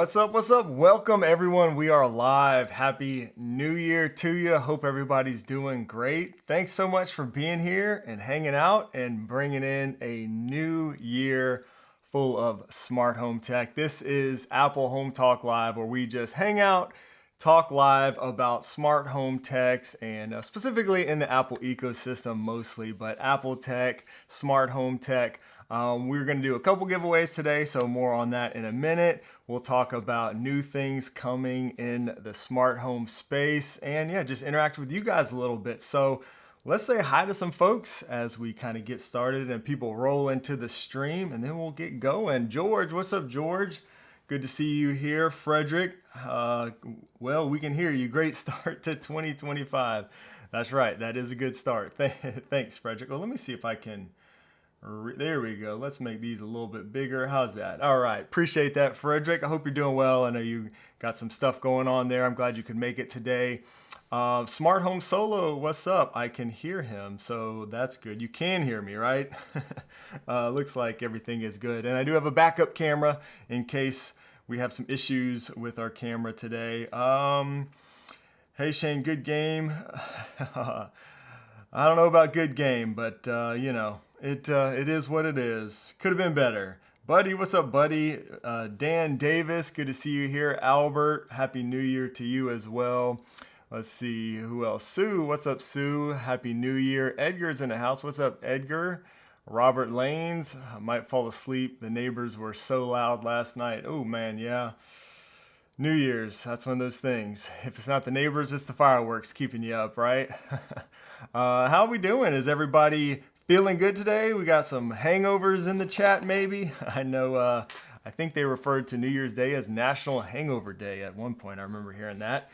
What's up? What's up? Welcome everyone. We are live. Happy New Year to you. Hope everybody's doing great. Thanks so much for being here and hanging out and bringing in a new year full of smart home tech. This is Apple Home Talk Live, where we just hang out, talk live about smart home techs and specifically in the Apple ecosystem mostly, but Apple tech, smart home tech. We're going to do a couple giveaways today, so more on that in a minute. We'll talk about new things coming in the smart home space and yeah, just interact with you guys a little bit. So let's say hi to some folks as we kind of get started and people roll into the stream, and then we'll get going. George, what's up, George? Good to see you here. Frederick, well, we can hear you. Great start to 2025. That's right. That is a good start. Thanks, Frederick. Well, let me see if I can... There we go. Let's make these a little bit bigger. How's that? All right. Appreciate that, Frederick. I hope you're doing well. I know you got some stuff going on there. I'm glad you could make it today. Smart Home Solo, what's up? I can hear him, so that's good. You can hear me, right? Looks like everything is good. And I do have a backup camera in case we have some issues with our camera today. Hey, Shane, good game. I don't know about good game, but, you know. It is what it is. Could have been better. Buddy, what's up, buddy? Dan Davis, good to see you here. Albert, Happy New Year to you as well. Let's see, who else? Sue, what's up, Sue? Happy New Year. Edgar's in the house. What's up, Edgar? Robert Lanes, I might fall asleep. The neighbors were so loud last night. Oh, man, yeah. New Year's, that's one of those things. If it's not the neighbors, it's the fireworks keeping you up, right? How are we doing? Is everybody... feeling good today? We got some hangovers in the chat maybe. I know, I think they referred to New Year's Day as National Hangover Day at one point. I remember hearing that.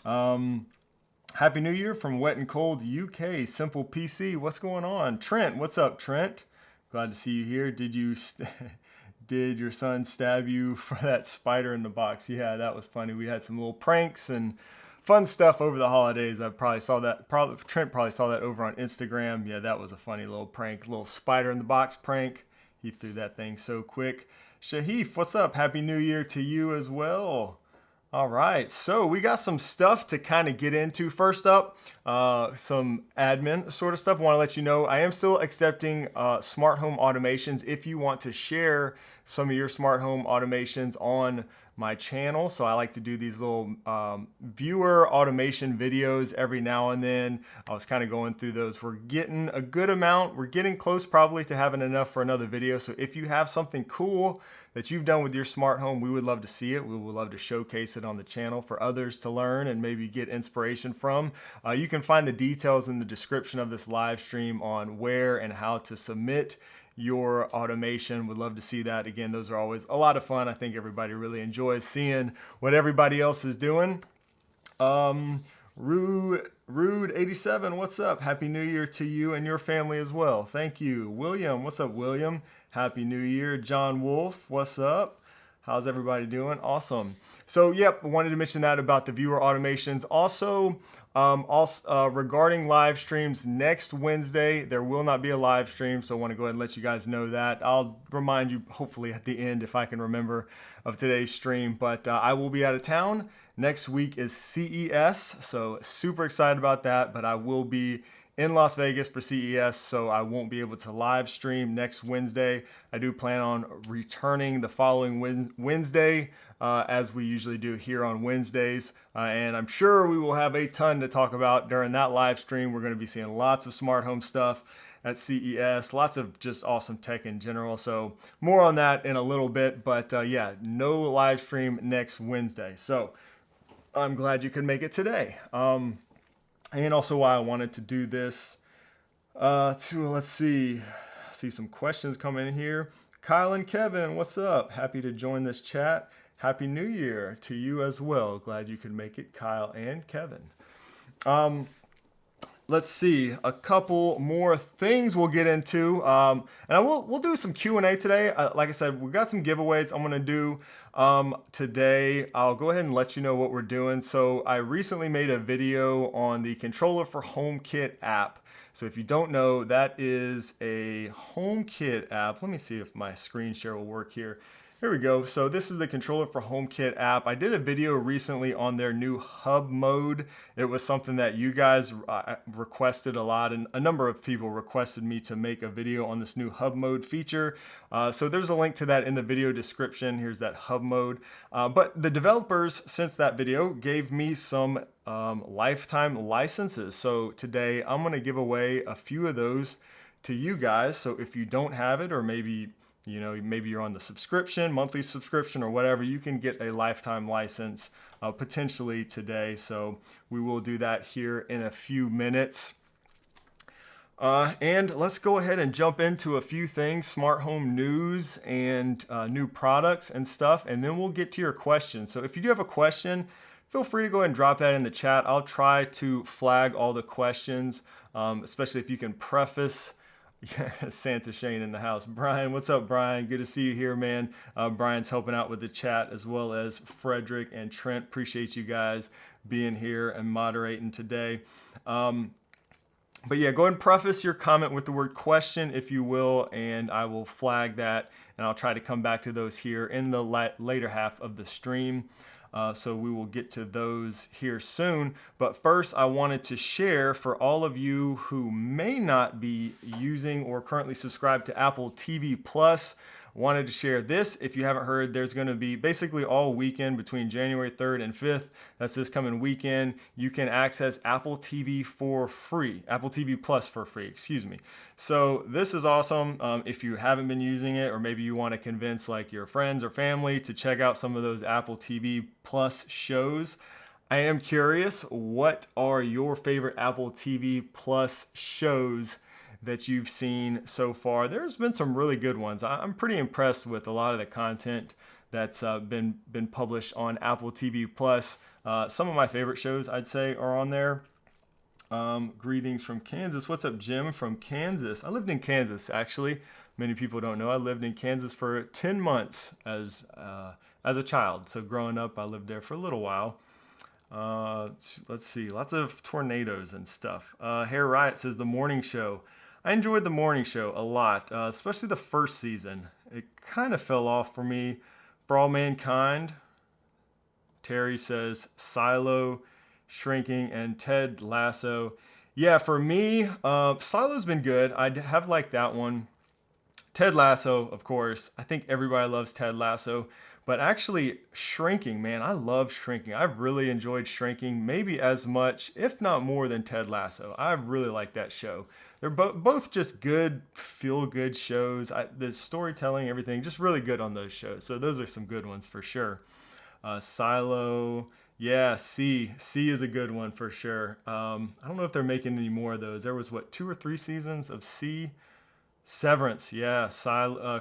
Happy New Year from Wet and Cold UK. Simple PC, what's going on? Trent, what's up, Trent? Glad to see you here. Did your son stab you for that spider in the box? Yeah, that was funny. We had some little pranks and fun stuff over the holidays. I probably saw that. Trent probably saw that over on Instagram. Yeah, that was a funny little prank, little spider in the box prank. He threw that thing so quick. Shahif, what's up? Happy New Year to you as well. All right, so we got some stuff to kind of get into. First up, some admin sort of stuff. I want to let you know I am still accepting smart home automations if you want to share some of your smart home automations on my channel. So I like to do these little viewer automation videos every now and then. I was kind of going through those. We're getting a good amount. We're getting close probably to having enough for another video. So if you have something cool that you've done with your smart home, we would love to see it. We would love to showcase it on the channel for others to learn and maybe get inspiration from. You can find the details in the description of this live stream on where and how to submit your automation. Would love to see that. Again, those are always a lot of fun. I think everybody really enjoys seeing what everybody else is doing. Rude 87, what's up? Happy New Year to you and your family as well. Thank you. William, what's up, William? Happy New Year. John Wolf, what's up? How's everybody doing? Awesome. So, yep, wanted to mention that about the viewer automations. Also, regarding live streams, next Wednesday, there will not be a live stream, so I want to go ahead and let you guys know that. I'll remind you, hopefully, at the end, if I can remember, of today's stream. But I will be out of town. Next week is CES, so super excited about that. But I will be in Las Vegas for CES, so I won't be able to live stream next Wednesday. I do plan on returning the following Wednesday, as we usually do here on Wednesdays. And I'm sure we will have a ton to talk about during that live stream. We're going to be seeing lots of smart home stuff at CES, lots of just awesome tech in general. So more on that in a little bit, but yeah, no live stream next Wednesday. So I'm glad you could make it today. And also why I wanted to do this, let's see some questions coming in here. Kyle and Kevin, what's up? Happy to join this chat. Happy New Year to you as well. Glad you could make it, Kyle and Kevin. Let's see, a couple more things we'll get into. And we'll do some Q&A today. Like I said, we've got some giveaways I'm gonna do today. I'll go ahead and let you know what we're doing. So I recently made a video on the controller for HomeKit app. So if you don't know, that is a HomeKit app. Let me see if my screen share will work here. Here we go. So this is the controller for HomeKit app. I did a video recently on their new hub mode. It was something that you guys requested a lot, and a number of people requested me to make a video on this new hub mode feature. So there's a link to that in the video description. Here's that hub mode. But the developers, since that video, gave me some lifetime licenses. So today I'm going to give away a few of those to you guys. So if you don't have it, or maybe you're on the subscription, monthly subscription or whatever, you can get a lifetime license potentially today. So we will do that here in a few minutes. And let's go ahead and jump into a few things, smart home news and new products and stuff, and then we'll get to your questions. So if you do have a question, feel free to go ahead and drop that in the chat. I'll try to flag all the questions, especially if you can preface. Yeah, Santa Shane in the house. Brian, what's up, Brian? Good to see you here, man. Brian's helping out with the chat, as well as Frederick and Trent. Appreciate you guys being here and moderating today. But yeah, go ahead and preface your comment with the word question, if you will, and I will flag that, and I'll try to come back to those here in the later half of the stream. So we will get to those here soon. But first, I wanted to share for all of you who may not be using or currently subscribed to Apple TV Plus, wanted to share this. If you haven't heard, there's going to be basically all weekend between January 3rd and 5th. That's this coming weekend. You can access Apple TV for free, Apple TV Plus for free, excuse me. So this is awesome. If you haven't been using it, or maybe you want to convince like your friends or family to check out some of those Apple TV Plus shows. I am curious, what are your favorite Apple TV Plus shows that you've seen so far? There's been some really good ones. I'm pretty impressed with a lot of the content that's been published on Apple TV Plus. Some of my favorite shows, I'd say, are on there. Greetings from Kansas. What's up, Jim from Kansas? I lived in Kansas, actually. Many people don't know. I lived in Kansas for 10 months as a child. So growing up, I lived there for a little while. Let's see, lots of tornadoes and stuff. Hair Riot says the morning show. I enjoyed the morning show a lot, especially the first season. It kind of fell off for me. For All Mankind, Terry says Silo, Shrinking, and Ted Lasso. Yeah, for me, Silo's been good. I have liked that one. Ted Lasso, of course. I think everybody loves Ted Lasso. But actually, Shrinking, man, I love Shrinking. I've really enjoyed Shrinking, maybe as much, if not more, than Ted Lasso. I really like that show. They're both just good, feel-good shows. The storytelling, everything, just really good on those shows. So those are some good ones for sure. Silo, yeah, C is a good one for sure. I don't know if they're making any more of those. There was, 2 or 3 seasons of C? Severance, yeah.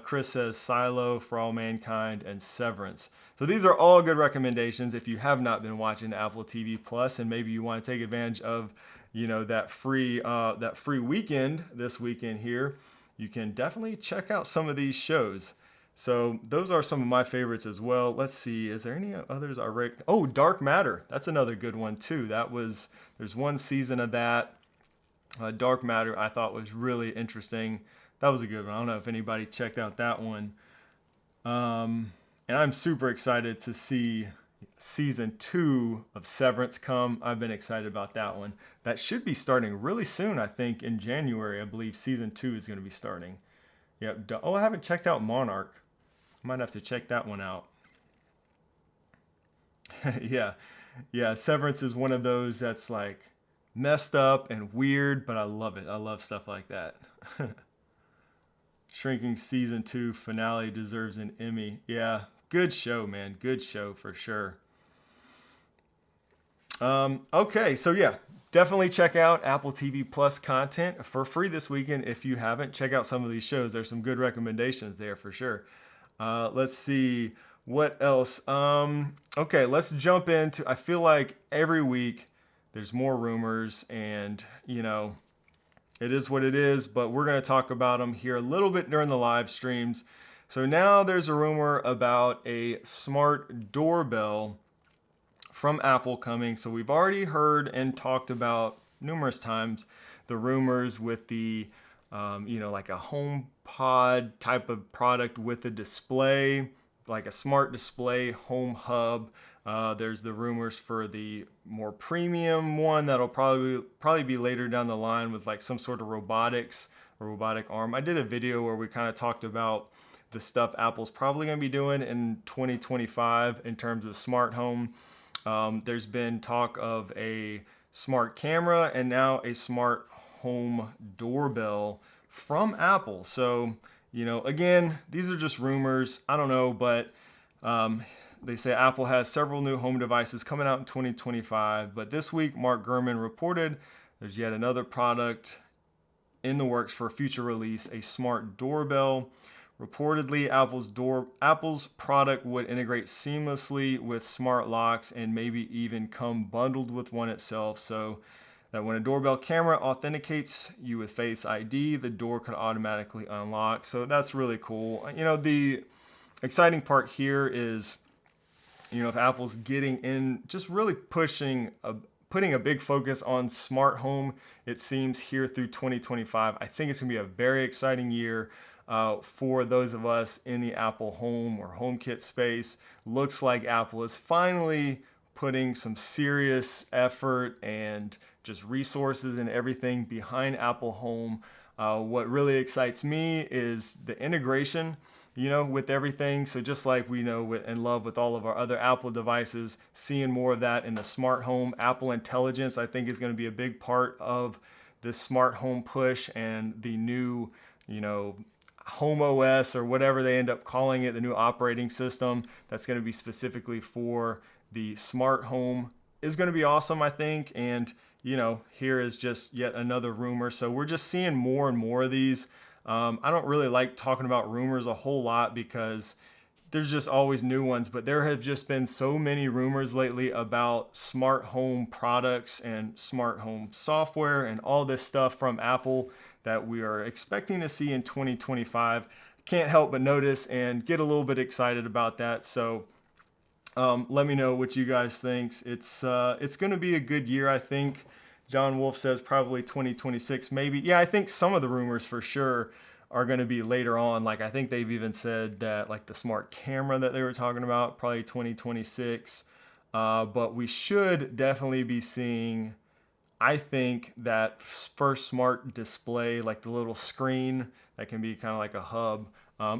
Chris says Silo, For All Mankind, and Severance. So these are all good recommendations if you have not been watching Apple TV Plus, and maybe you want to take advantage of, that free weekend this weekend here. You can definitely check out some of these shows. So those are some of my favorites as well. Let's see, is there any others I rate? Oh, Dark Matter. That's another good one too. There's one season of that. Dark Matter I thought was really interesting. That was a good one. I don't know if anybody checked out that one. And I'm super excited to see season 2 of Severance come. I've been excited about that one. That should be starting really soon, I think, in January. I believe season 2 is going to be starting. Yep. Oh, I haven't checked out Monarch. I might have to check that one out. Yeah, Severance is one of those that's like messed up and weird, but I love it. I love stuff like that. Shrinking season 2 finale deserves an Emmy. Yeah, good show, man. Good show for sure. Okay, so yeah, definitely check out Apple TV Plus content for free this weekend. If you haven't, check out some of these shows. There's some good recommendations there for sure. Let's see what else. Okay, let's jump into, I feel like every week there's more rumors, and it is what it is, but we're going to talk about them here a little bit during the live streams. So now there's a rumor about a smart doorbell from Apple coming. So we've already heard and talked about numerous times the rumors with the, like a HomePod type of product with a display, like a smart display home hub. There's the rumors for the more premium one that'll probably be later down the line with like some sort of robotics or robotic arm. I did a video where we kind of talked about the stuff Apple's probably going to be doing in 2025 in terms of smart home. There's been talk of a smart camera and now a smart home doorbell from Apple. So, again, these are just rumors. I don't know, but they say Apple has several new home devices coming out in 2025. But this week, Mark Gurman reported there's yet another product in the works for a future release, a smart doorbell. Reportedly, Apple's product would integrate seamlessly with smart locks and maybe even come bundled with one itself, so that when a doorbell camera authenticates you with Face ID, the door could automatically unlock. So that's really cool. The exciting part here is, if Apple's getting in, just really putting a big focus on smart home, it seems, here through 2025. I think it's gonna be a very exciting year for those of us in the Apple Home or HomeKit space. Looks like Apple is finally putting some serious effort and just resources and everything behind Apple Home. What really excites me is the integration, with everything. So just like we know and love with all of our other Apple devices, seeing more of that in the smart home. Apple Intelligence, I think, is going to be a big part of this smart home push, and the new, Home OS or whatever they end up calling it, the new operating system that's going to be specifically for the smart home, is going to be awesome, I think. And, here is just yet another rumor. So we're just seeing more and more of these. I don't really like talking about rumors a whole lot because there's just always new ones, but there have just been so many rumors lately about smart home products and smart home software and all this stuff from Apple that we are expecting to see in 2025. Can't help but notice and get a little bit excited about that. So let me know what you guys think. It's going to be a good year, I think. John Wolf says probably 2026, maybe. Yeah, I think some of the rumors for sure are going to be later on. Like, I think they've even said that, like, the smart camera that they were talking about, probably 2026. But we should definitely be seeing, I think, that first smart display, like the little screen that can be kind of like a hub.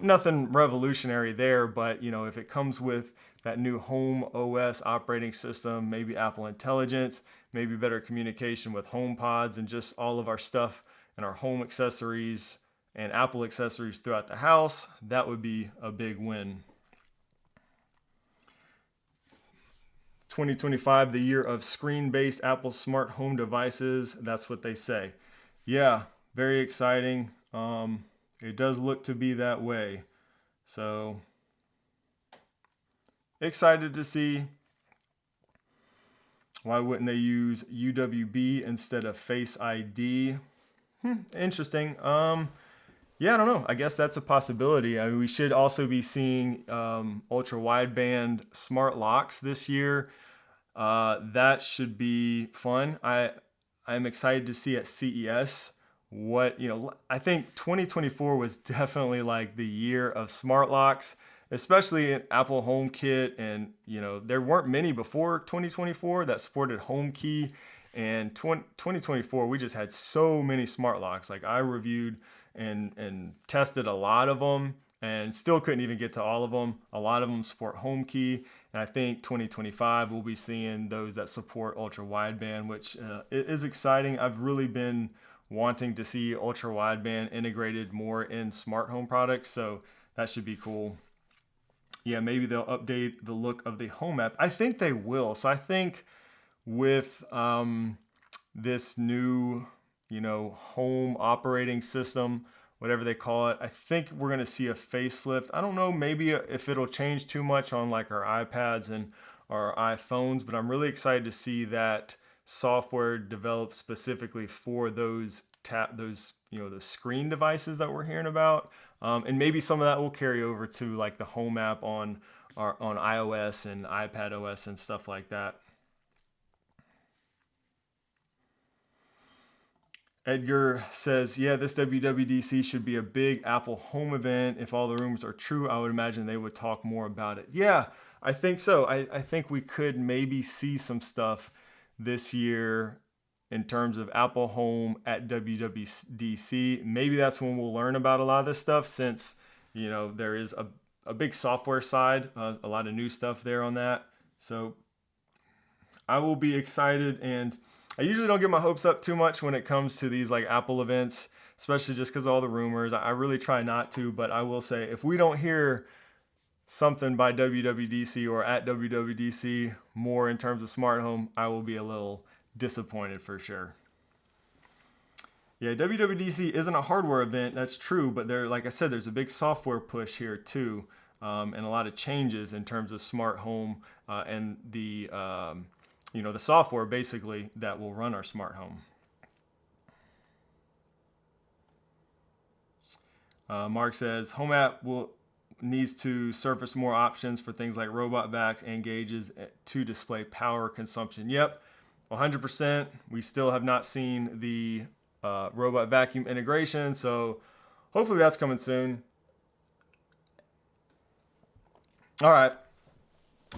Nothing revolutionary there, but if it comes with that new Home OS operating system, maybe Apple Intelligence, maybe better communication with HomePods and just all of our stuff and our home accessories and Apple accessories throughout the house, that would be a big win. 2025, the year of screen-based Apple smart home devices. That's what they say. Yeah, very exciting. It does look to be that way. So excited to see. Why wouldn't they use UWB instead of Face ID? Interesting. Yeah, I don't know. I guess that's a possibility. I mean, we should also be seeing ultra wideband smart locks this year. That should be fun. I'm excited to see at CES what, I think 2024 was definitely like the year of smart locks, especially in Apple HomeKit. And, there weren't many before 2024 that supported HomeKey. And 2024, we just had so many smart locks. Like, I reviewed and tested a lot of them and still couldn't even get to all of them. A lot of them support HomeKey. And I think 2025, we'll be seeing those that support ultra wideband, which is exciting. I've really been wanting to see ultra wideband integrated more in smart home products. So that should be cool. Yeah, maybe they'll update the look of the Home app. I think they will. So I think with this new, home operating system, whatever they call it, I think we're going to see a facelift. I don't know, maybe if it'll change too much on like our iPads and our iPhones, but I'm really excited to see that software developed specifically for those those screen devices that we're hearing about. And maybe some of that will carry over to like the Home app on iOS and iPad OS and stuff like that. Edgar says, yeah, this WWDC should be a big Apple Home event. If all the rumors are true, I would imagine they would talk more about it. Yeah, I think so. I think we could maybe see some stuff this year in terms of Apple Home at WWDC. Maybe that's when we'll learn about a lot of this stuff, since, you know, there is a big software side, a lot of new stuff there on that. So I will be excited, and I usually don't get my hopes up too much when it comes to these like Apple events, especially just because of all the rumors. I really try not to, but I will say if we don't hear something by WWDC or at WWDC more in terms of smart home, I will be a little disappointed for sure. Yeah, WWDC isn't a hardware event, that's true, but there, like I said, there's a big software push here too, and a lot of changes in terms of smart home and the you know, the software basically that will run our smart home. Mark says Home app needs to surface more options for things like robot vacs and gauges to display power consumption. Yep, 100%. We still have not seen the robot vacuum integration, so hopefully that's coming soon. All right,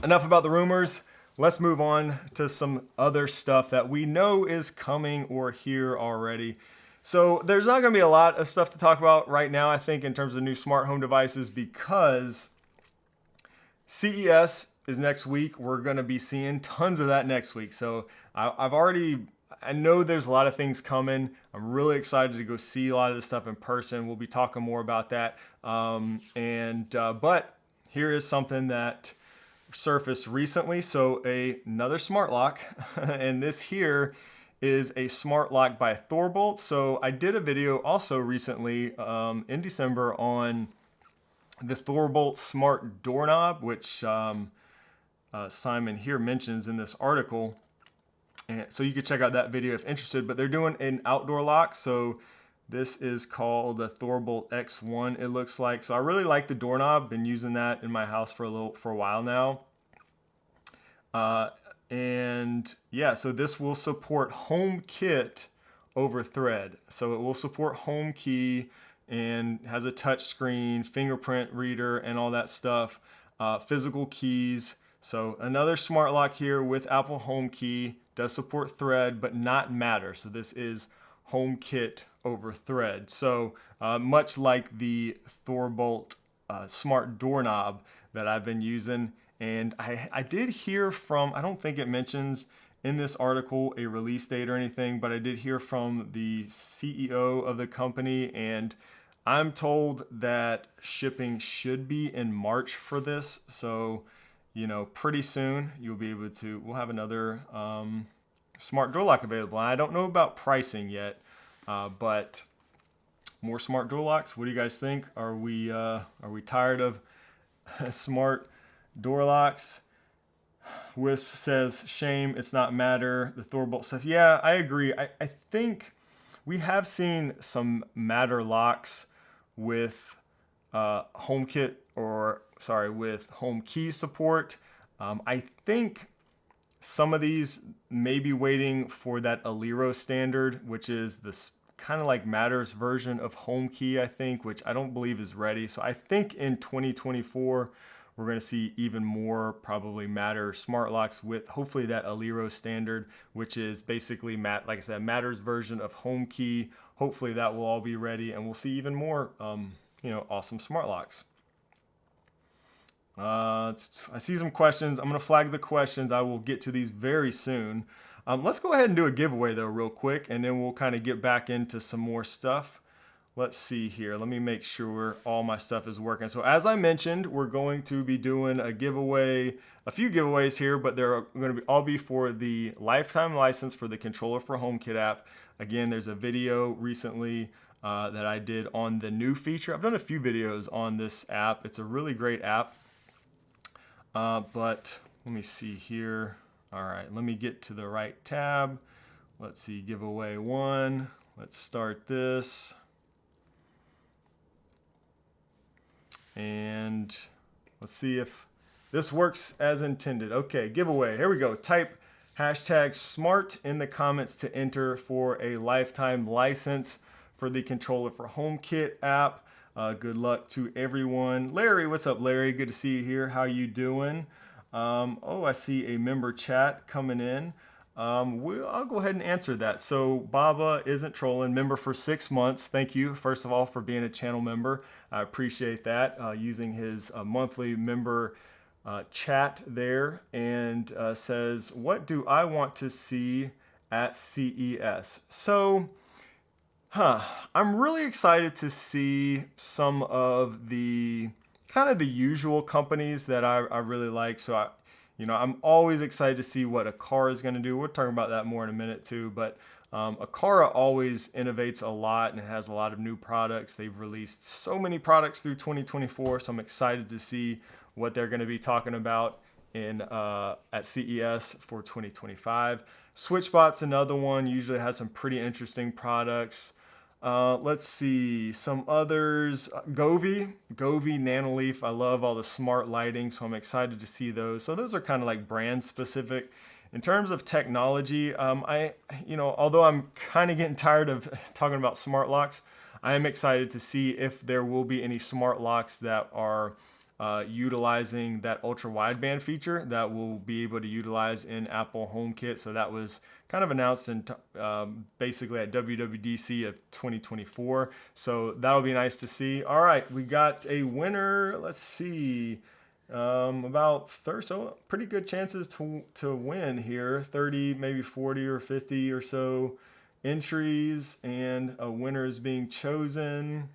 enough about the rumors. Let's move on to some other stuff that we know is coming or here already. So there's not going to be a lot of stuff to talk about right now, I think, in terms of new smart home devices, because CES is next week. We're going to be seeing tons of that next week. So I know there's a lot of things coming. I'm really excited to go see a lot of this stuff in person. We'll be talking more about that. But here is something that surfaced recently. So another smart lock, and this here is a smart lock by Thor. So I did a video also recently in December on the Thor smart doorknob, which Simon here mentions in this article. And so you can check out that video if interested, but they're doing an outdoor lock. So this is called the Thor X1, it looks like. So I really like the doorknob. Been using that in my house for a while now. And yeah, so this will support HomeKit over Thread. So it will support HomeKey and has a touch screen, fingerprint reader, and all that stuff. Physical keys. So another smart lock here with Apple HomeKey. Does support Thread, but not Matter. So this is HomeKit over Thread. So much like the Thorbolt smart doorknob that I've been using. And I did hear from, I don't think it mentions in this article a release date or anything, but I did hear from the CEO of the company, and I'm told that shipping should be in March for this. So, you know, pretty soon you'll be able to, we'll have another smart door lock available. I don't know about pricing yet, but more smart door locks. What do you guys think? Are we tired of smart door locks? Wisp says, shame it's not Matter, the Thorbolt stuff. Yeah, I agree. I think we have seen some Matter locks with HomeKit, or sorry, with HomeKey support. I think some of these may be waiting for that Aliro standard, which is this kind of like Matter's version of HomeKey, I think, which I don't believe is ready. So I think in 2024, we're going to see even more probably Matter smart locks with hopefully that Aliro standard, which is basically, like I said, Matter's version of HomeKey. Hopefully that will all be ready, and we'll see even more, awesome smart locks. I see some questions. I'm going to flag the questions. I will get to these very soon. Let's go ahead and do a giveaway though real quick, and then we'll kind of get back into some more stuff. Let's see here. Let me make sure all my stuff is working. So as I mentioned, we're going to be doing a giveaway, a few giveaways here, but they're going to all be for the lifetime license for the Controller for HomeKit app. Again, there's a video recently that I did on the new feature. I've done a few videos on this app. It's a really great app. But let me see here. All right, let me get to the right tab. Let's see, giveaway 1. Let's start this. And let's see if this works as intended. Okay, giveaway. Here we go. Type Hashtag SMART in the comments to enter for a lifetime license for the controller for HomeKit app. Good luck to everyone. Larry, what's up, Larry? Good to see you here. How you doing? Oh, I see a member chat coming in. I'll go ahead and answer that. So Baba isn't trolling, member for 6 months. Thank you, first of all, for being a channel member. I appreciate that, using his monthly member chat there, and says, what do I want to see at CES? So, I'm really excited to see some of the kind of the usual companies that I really like. So I'm always excited to see what Aqara is going to do. We're talking about that more in a minute too, but Aqara always innovates a lot and has a lot of new products. They've released so many products through 2024, so I'm excited to see what they're going to be talking about at CES for 2025. SwitchBot's another one, usually has some pretty interesting products. Let's see, some others. Govee Nanoleaf. I love all the smart lighting, so I'm excited to see those. So those are kind of like brand specific. In terms of technology, although I'm kind of getting tired of talking about smart locks, I am excited to see if there will be any smart locks that are utilizing that ultra wideband feature that we'll be able to utilize in Apple HomeKit. So that was kind of announced in basically at WWDC of 2024. So that'll be nice to see. All right, we got a winner. Let's see. About 30, so pretty good chances to win here. 30, maybe 40 or 50 or so entries, and a winner is being chosen.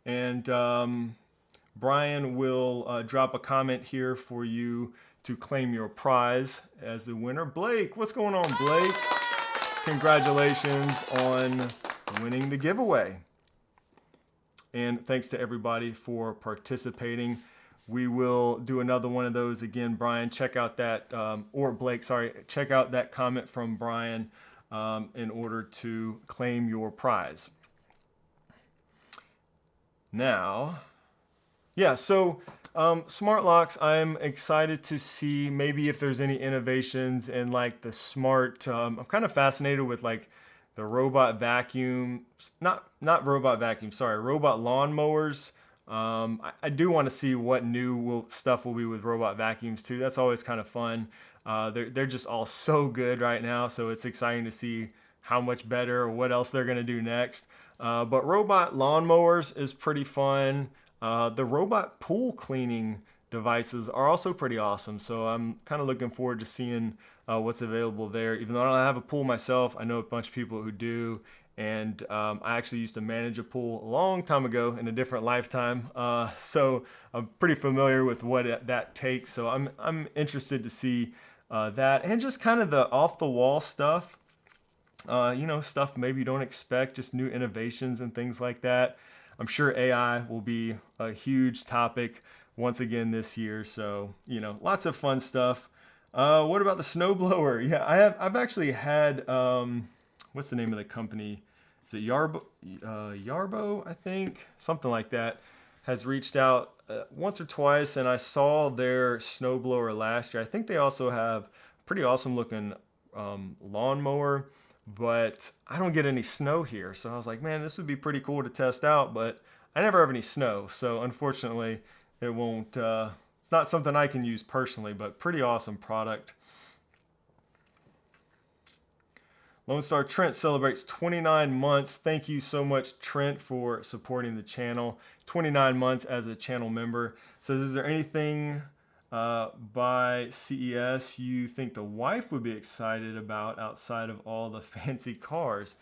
And Brian will drop a comment here for you to claim your prize as the winner. Blake, what's going on, Blake? Congratulations on winning the giveaway. And thanks to everybody for participating. We will do another one of those again. Brian, check out that, or Blake, sorry, check out that comment from Brian in order to claim your prize. Now, yeah, so smart locks, I'm excited to see maybe if there's any innovations in like the smart, I'm kind of fascinated with like the robot vacuum, not robot vacuum, sorry, robot lawnmowers. I do want to see what new stuff will be with robot vacuums too. That's always kind of fun. They're just all so good right now, so it's exciting to see how much better or what else they're going to do next. But robot lawnmowers is pretty fun. The robot pool cleaning devices are also pretty awesome, so I'm kind of looking forward to seeing what's available there. Even though I don't have a pool myself, I know a bunch of people who do. And I actually used to manage a pool a long time ago in a different lifetime, so I'm pretty familiar with what that takes. So I'm interested to see that, and just kind of the off-the-wall stuff. Stuff maybe you don't expect, just new innovations and things like that. I'm sure AI will be a huge topic once again this year. So lots of fun stuff. What about the snowblower? Yeah, I've actually had. What's the name of the company? Is it Yarbo, I think? Something like that. Has reached out once or twice, and I saw their snowblower last year. I think they also have a pretty awesome looking lawnmower, but I don't get any snow here. So I was like, man, this would be pretty cool to test out, but I never have any snow. So unfortunately, it won't, it's not something I can use personally, but pretty awesome product. Lone Star Trent celebrates 29 months. Thank you so much, Trent, for supporting the channel. 29 months as a channel member. Says, is there anything by CES you think the wife would be excited about outside of all the fancy cars?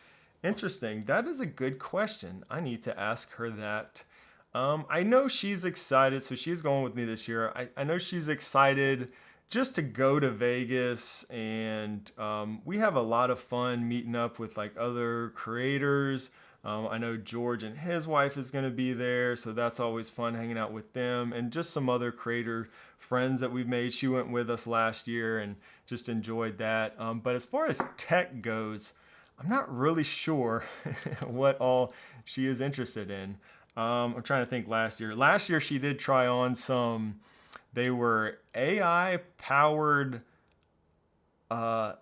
Interesting. That is a good question. I need to ask her that. I know she's excited, so she's going with me this year. I know she's excited just to go to Vegas, and we have a lot of fun meeting up with like other creators. I know George and his wife is going to be there, so that's always fun hanging out with them, and just some other creator friends that we've made. She went with us last year and just enjoyed that. But as far as tech goes, I'm not really sure what all she is interested in. I'm trying to think last year. Last year she did try on some. They were AI powered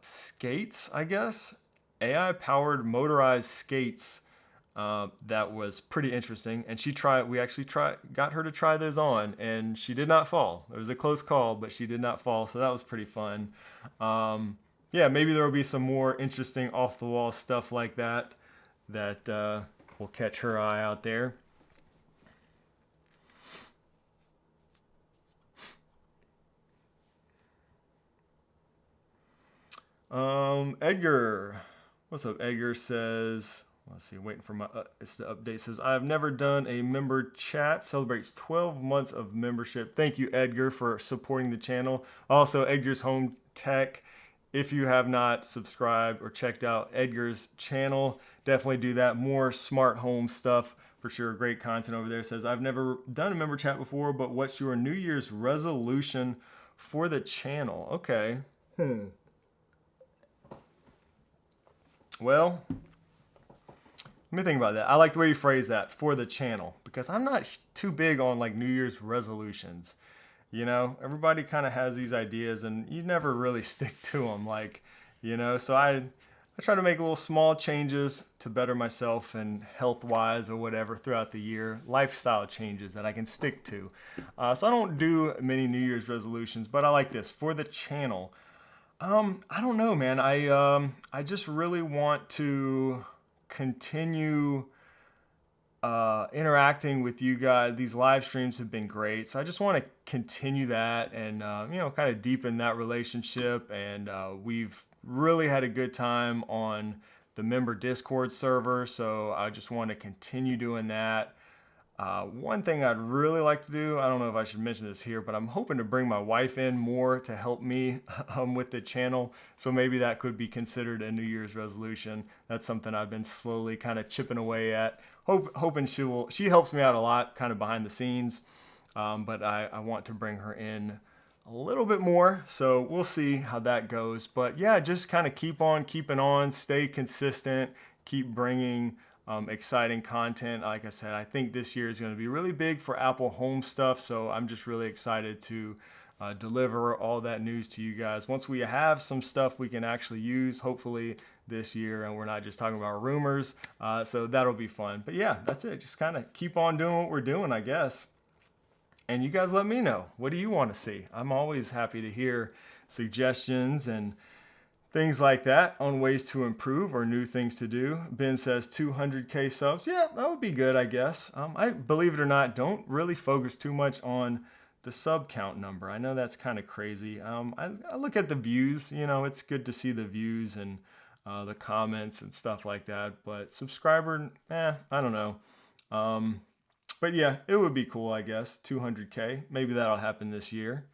skates, I guess. AI powered motorized skates. That was pretty interesting. And we actually got her to try those on, and she did not fall. It was a close call, but she did not fall. So that was pretty fun. Yeah, maybe there will be some more interesting off the wall stuff like that will catch her eye out there. Edgar, what's up? Edgar says, let's see, waiting for it's the update. Says, I've never done a member chat. Celebrates 12 months of membership. Thank you, Edgar, for supporting the channel. Also, Edgar's Home Tech. If you have not subscribed or checked out Edgar's channel, definitely do that. More smart home stuff for sure. Great content over there. Says, I've never done a member chat before, but what's your New Year's resolution for the channel? Okay. Well, let me think about that. I like the way you phrase that, for the channel, because I'm not too big on like New Year's resolutions. You know, everybody kind of has these ideas and you never really stick to them. Like, you know, so I try to make little small changes to better myself and health wise or whatever throughout the year, lifestyle changes that I can stick to. So I don't do many New Year's resolutions, but I like this for the channel. I don't know, man. I just really want to continue interacting with you guys. These live streams have been great, so I just want to continue that and you know, kind of deepen that relationship. And we've really had a good time on the member Discord server, so I just want to continue doing that. One thing I'd really like to do, I don't know if I should mention this here, but I'm hoping to bring my wife in more to help me with the channel. So maybe that could be considered a New Year's resolution. That's something I've been slowly kind of chipping away at. Hoping she helps me out a lot kind of behind the scenes. But I want to bring her in a little bit more. So we'll see how that goes. But yeah, just kind of keep on keeping on, stay consistent, keep bringing exciting content. Like I said, I think this year is going to be really big for Apple Home stuff. So I'm just really excited to deliver all that news to you guys. Once we have some stuff we can actually use, hopefully this year, and we're not just talking about rumors. So that'll be fun. But yeah, that's it. Just kind of keep on doing what we're doing, I guess. And you guys let me know. What do you want to see? I'm always happy to hear suggestions and things like that on ways to improve or new things to do. Ben says 200K subs. Yeah, that would be good, I guess. I believe it or not, don't really focus too much on the sub count number. I know that's kind of crazy. I look at the views. You know, it's good to see the views and the comments and stuff like that. But subscriber, I don't know. But yeah, it would be cool, I guess. 200K. Maybe that'll happen this year.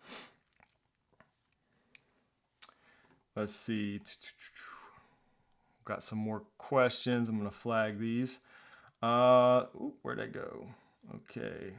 Let's see. Got some more questions. I'm going to flag these. Where'd I go? Okay.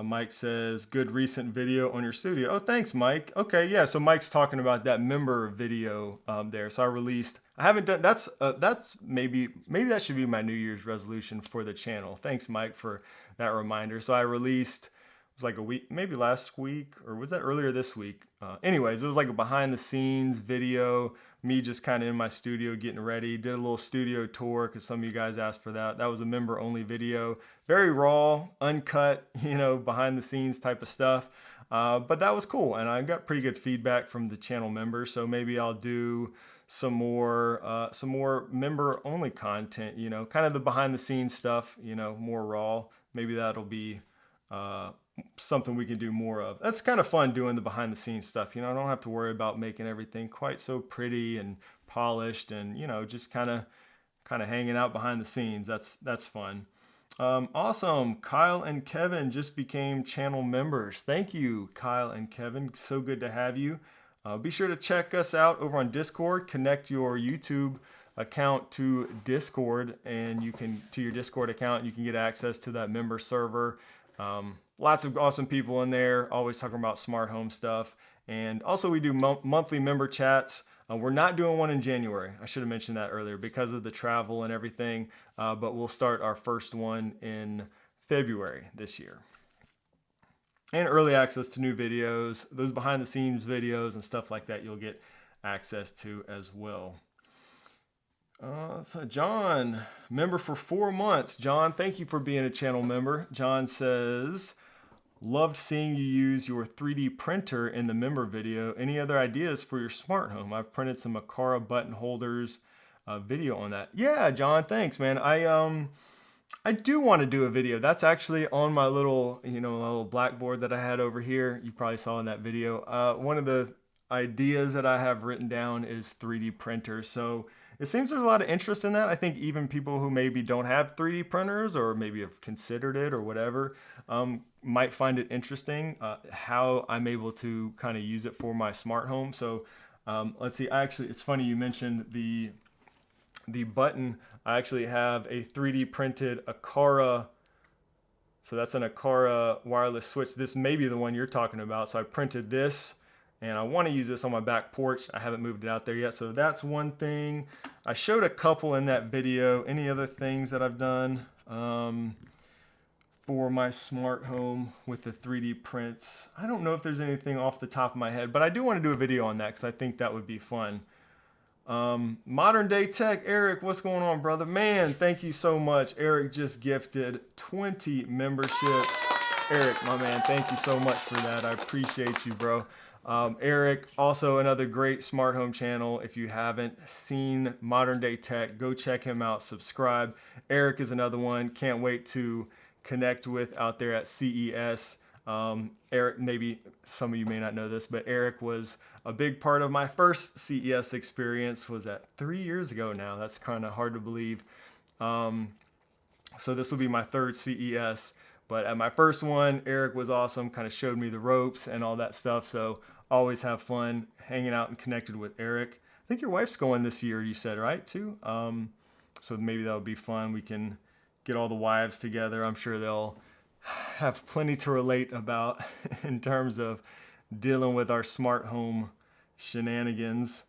Mike says, good recent video on your studio. Oh, thanks, Mike. Okay, yeah, so Mike's talking about that member video there. So I haven't done, that's maybe that should be my New Year's resolution for the channel. Thanks, Mike, for that reminder. So I released, it was like a week, maybe last week, or was that earlier this week? Anyways, it was like a behind the scenes video, me just kind of in my studio getting ready, did a little studio tour because some of you guys asked for that. That was a member only video, very raw, uncut, you know, behind the scenes type of stuff. But that was cool. And I got pretty good feedback from the channel members. So maybe I'll do some more member only content, you know, kind of the behind the scenes stuff, you know, more raw. Maybe that'll be, something we can do more of. That's kind of fun doing the behind the scenes stuff. You know, I don't have to worry about making everything quite so pretty and polished and, you know, just kind of hanging out behind the scenes. That's fun. Awesome. Kyle and Kevin just became channel members. Thank you, Kyle and Kevin. So good to have you. Be sure to check us out over on Discord. Connect your YouTube account to Discord, and to your Discord account, you can get access to that member server. Lots of awesome people in there, always talking about smart home stuff. And also we do monthly member chats. We're not doing one in January. I should have mentioned that earlier because of the travel and everything. But we'll start our first one in February this year. And early access to new videos, those behind the scenes videos and stuff like that you'll get access to as well. So John, member for 4 months. John, thank you for being a channel member. John says, loved seeing you use your 3D printer in the member video. Any other ideas for your smart home? I've printed some Aqara button holders. Video on that. Yeah, John, thanks, man. I do want to do a video. That's actually on my little, my little blackboard that I had over here. You probably saw in that video. One of the ideas that I have written down is 3D printers. So it seems there's a lot of interest in that. I think even people who maybe don't have 3D printers or maybe have considered it or whatever might find it interesting how I'm able to kind of use it for my smart home. So let's see. It's funny you mentioned the button. I actually have a 3D printed Aqara. So that's an Aqara wireless switch. This may be the one you're talking about. So I printed this and I want to use this on my back porch. I haven't moved it out there yet. So that's one thing. I showed a couple in that video. Any other things that I've done for my smart home with the 3D prints? I don't know if there's anything off the top of my head, but I do want to do a video on that because I think that would be fun. ModernDayTech, Eric, what's going on, brother? Man, thank you so much. Eric just gifted 20 memberships. Eric, my man, thank you so much for that. I appreciate you, bro. Eric, also another great smart home channel. If you haven't seen ModernDayTech, go check him out, subscribe. Eric is another one. Can't wait to connect with out there at CES. Eric, maybe some of you may not know this, but Eric was a big part of my first CES experience. Was that 3 years ago now? That's kind of hard to believe. So this will be my third CES, but at my first one, Eric was awesome, kind of showed me the ropes and all that stuff. So always have fun hanging out and connected with Eric. I think your wife's going this year, you said, right, too? So maybe that'll be fun. We can get all the wives together. I'm sure they'll have plenty to relate about in terms of dealing with our smart home shenanigans.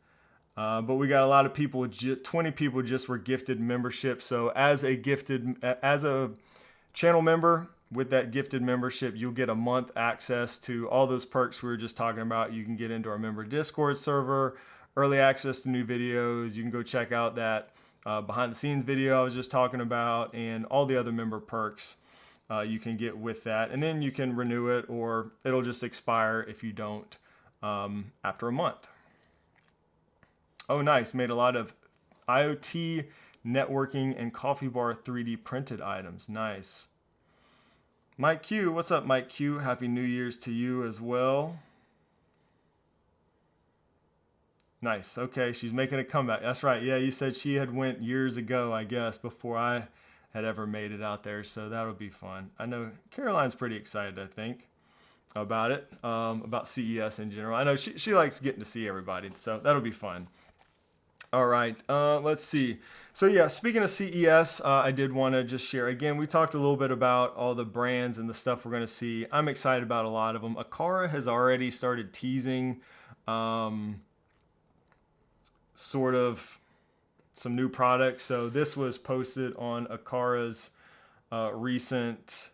But we got a lot of people, 20 people just were gifted membership. So as a channel member with that gifted membership, you'll get a month access to all those perks we were just talking about. You can get into our member Discord server, early access to new videos. You can go check out that behind the scenes video I was just talking about and all the other member perks you can get with that. And then you can renew it or it'll just expire if you don't after a month. Oh, nice. Made a lot of IoT, networking, and coffee bar 3D printed items. Nice. Mike Q, what's up, Mike Q? Happy New Year's to you as well. Nice. Okay, she's making a comeback. That's right. Yeah, you said she had went years ago, I guess, before I had ever made it out there. So that'll be fun. I know Caroline's pretty excited, I think, about it, about CES in general. I know she likes getting to see everybody, so that'll be fun. All right, let's see. So yeah, speaking of CES, I did want to just share, again, we talked a little bit about all the brands and the stuff we're going to see. I'm excited about a lot of them. Aqara has already started teasing sort of some new products. So this was posted on Aqara's recent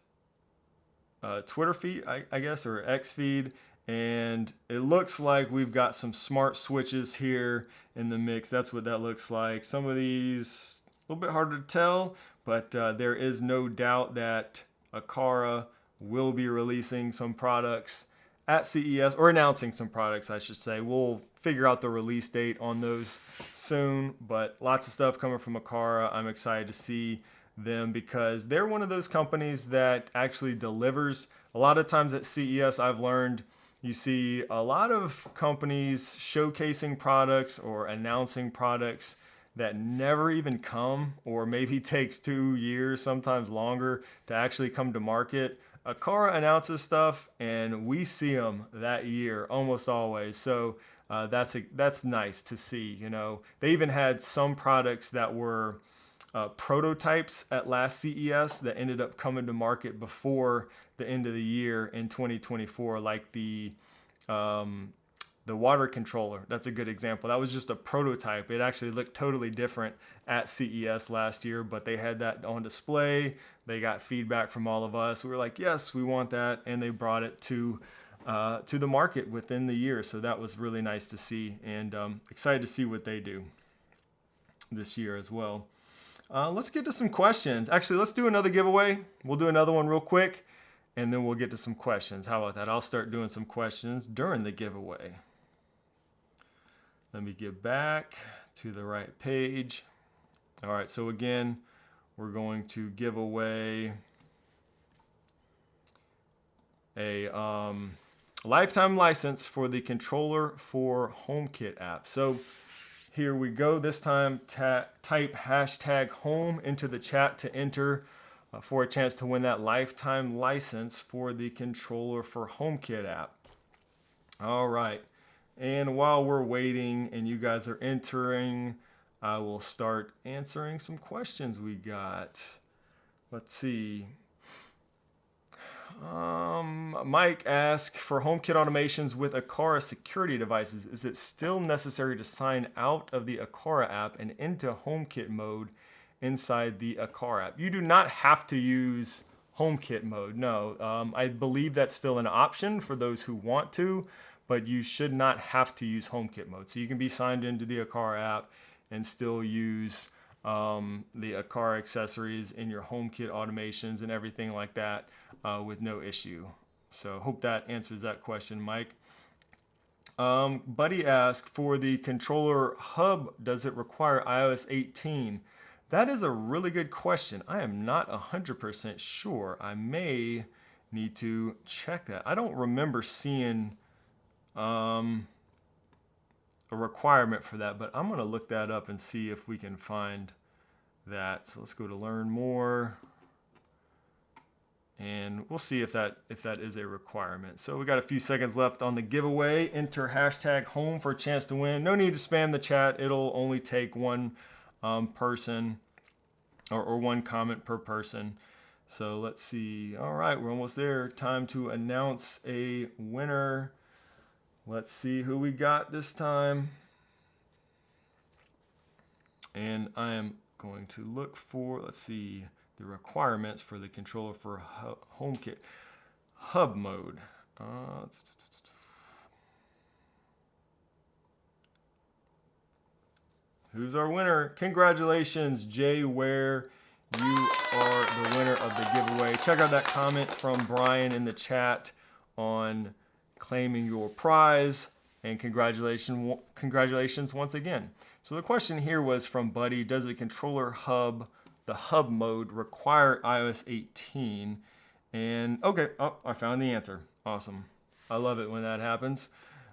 Twitter feed, I guess, or X feed. And it looks like we've got some smart switches here in the mix. That's what that looks like. Some of these, a little bit harder to tell, but there is no doubt that Aqara will be releasing some products at CES, or announcing some products, I should say. We'll figure out the release date on those soon, but lots of stuff coming from Aqara. I'm excited to see them because they're one of those companies that actually delivers. A lot of times at CES, I've learned you see a lot of companies showcasing products or announcing products that never even come, or maybe takes 2 years, sometimes longer, to actually come to market. Aqara announces stuff and we see them that year almost always. So that's nice to see. You know, they even had some products that were prototypes at last CES that ended up coming to market before the end of the year in 2024, like the water controller. That's a good example. That was just a prototype. It actually looked totally different at CES last year, but they had that on display. They got feedback from all of us. We were like, yes, we want that. And they brought it to to the market within the year. So that was really nice to see, and excited to see what they do this year as well. Let's get to some questions. Actually, let's do another giveaway. We'll do another one real quick, and then we'll get to some questions. How about that? I'll start doing some questions during the giveaway. Let me get back to the right page. All right, so again, we're going to give away a lifetime license for the controller for HomeKit app. So here we go. This time, type hashtag home into the chat to enter for a chance to win that lifetime license for the controller for HomeKit app. All right. And while we're waiting and you guys are entering, I will start answering some questions we got. Let's see. Mike asked, for HomeKit automations with Aqara security devices, is it still necessary to sign out of the Aqara app and into HomeKit mode inside the Aqara app? You do not have to use HomeKit mode, no. I believe that's still an option for those who want to, but you should not have to use HomeKit mode. So you can be signed into the Aqara app and still use the Aqara accessories in your HomeKit automations and everything like that with no issue. So hope that answers that question, Mike. Buddy asked, for the controller hub, does it require iOS 18? That is a really good question. I am not 100% sure. I may need to check that. I don't remember seeing a requirement for that, but I'm going to look that up and see if we can find that. So let's go to learn more, and we'll see if that is a requirement. So we got a few seconds left on the giveaway. Enter hashtag home for a chance to win. No need to spam the chat. It'll only take one person or one comment per person. So let's see. All right, we're almost there. Time to announce a winner. Let's see who we got this time. And I am going to look for, let's see, the requirements for the controller for HomeKit hub mode. Who's our winner? Congratulations, Jay Ware. You are the winner of the giveaway. Check out that comment from Brian in the chat on claiming your prize, and congratulations once again. So the question here was from Buddy, does the controller hub, the hub mode, require iOS 18? And okay, I found the answer. Awesome. I love it when that happens.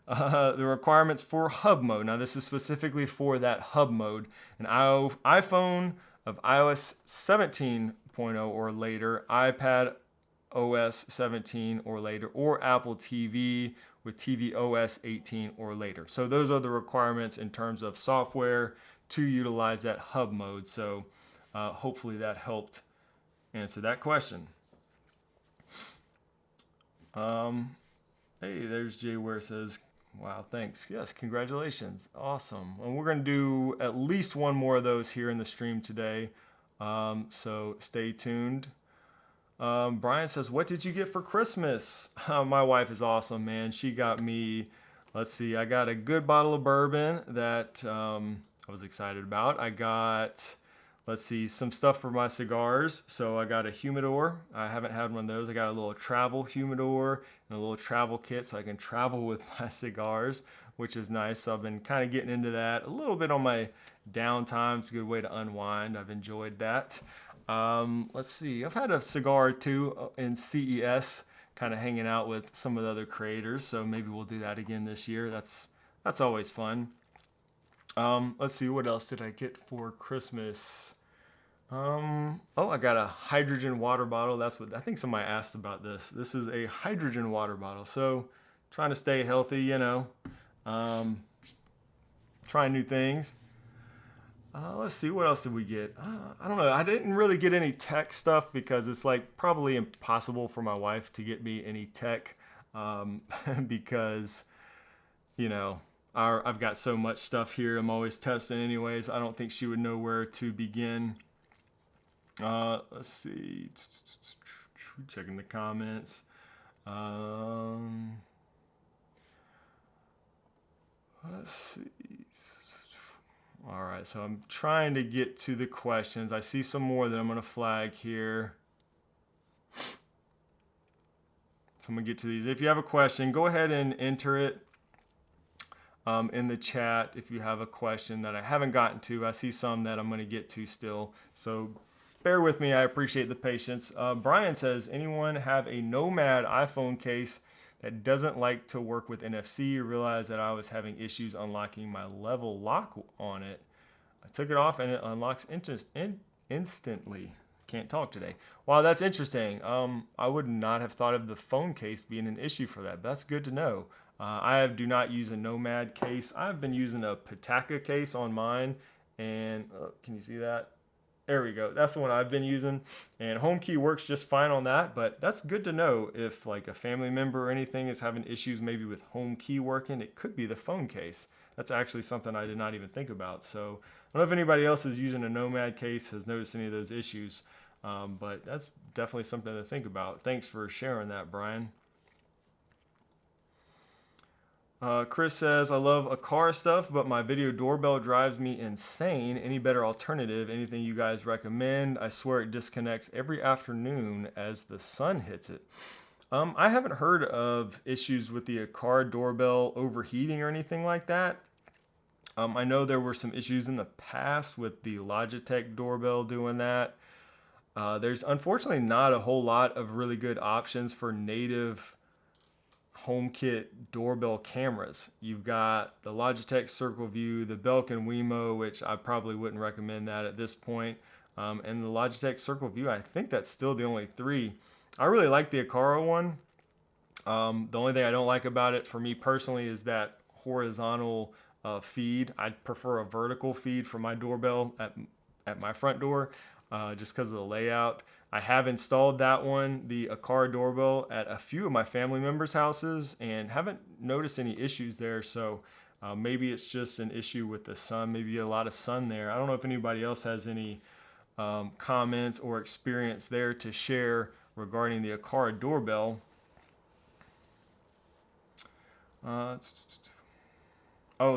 The requirements for hub mode. Now this is specifically for that hub mode. An iPhone of iOS 17.0 or later, iPad OS 17 or later, or Apple TV with TV OS 18 or later. So those are the requirements in terms of software to utilize that hub mode. So hopefully that helped answer that question. Hey, there's Jay Ware says, wow, thanks. Yes, congratulations. Awesome. And we're going to do at least one more of those here in the stream today. So stay tuned. Brian says, what did you get for Christmas? My wife is awesome, man. She got me, let's see, I got a good bottle of bourbon that I was excited about. I got, let's see, some stuff for my cigars. So I got a humidor. I haven't had one of those. I got a little travel humidor and a little travel kit so I can travel with my cigars, which is nice. So I've been kind of getting into that a little bit on my downtime. It's a good way to unwind. I've enjoyed that. Let's see, I've had a cigar too in CES, kind of hanging out with some of the other creators. So maybe we'll do that again this year. That's always fun. Let's see, what else did I get for Christmas? Oh, I got a hydrogen water bottle. That's what I think somebody asked about this. This is a hydrogen water bottle. So trying to stay healthy, you know, trying new things. Let's see, what else did we get? I don't know. I didn't really get any tech stuff because it's like probably impossible for my wife to get me any tech because, you know, I've got so much stuff here. I'm always testing anyways. I don't think she would know where to begin. Let's see. Checking the comments. Let's see. All right, so I'm trying to get to the questions. I see some more that I'm going to flag here. So I'm going to get to these. If you have a question, go ahead and enter it in the chat if you have a question that I haven't gotten to. I see some that I'm going to get to still. So bear with me. I appreciate the patience. Brian says, anyone have a Nomad iPhone case that doesn't like to work with NFC? Realized that I was having issues unlocking my level lock on it. I took it off and it unlocks instantly. Can't talk today. Wow, that's interesting. I would not have thought of the phone case being an issue for that. But that's good to know. I do not use a Nomad case. I've been using a Pitaka case on mine. And can you see that? There we go. That's the one I've been using. And HomeKey works just fine on that. But that's good to know if like a family member or anything is having issues maybe with HomeKey working. It could be the phone case. That's actually something I did not even think about. So I don't know if anybody else is using a Nomad case has noticed any of those issues. But that's definitely something to think about. Thanks for sharing that, Brian. Chris says, I love Aqara stuff, but my video doorbell drives me insane. Any better alternative? Anything you guys recommend? I swear it disconnects every afternoon as the sun hits it. I haven't heard of issues with the Aqara doorbell overheating or anything like that. I know there were some issues in the past with the Logitech doorbell doing that. There's unfortunately not a whole lot of really good options for native HomeKit doorbell cameras. You've got the Logitech Circle View, the Belkin Wemo, which I probably wouldn't recommend that at this point, and the Logitech Circle View. I think that's still the only three. I really like the Aqara one. The only thing I don't like about it for me personally is that horizontal feed. I'd prefer a vertical feed for my doorbell at my front door, just because of the layout. I have installed that one, the Aqara doorbell, at a few of my family members' houses and haven't noticed any issues there. So maybe it's just an issue with the sun. Maybe you get a lot of sun there. I don't know if anybody else has any comments or experience there to share regarding the Aqara doorbell. Oh,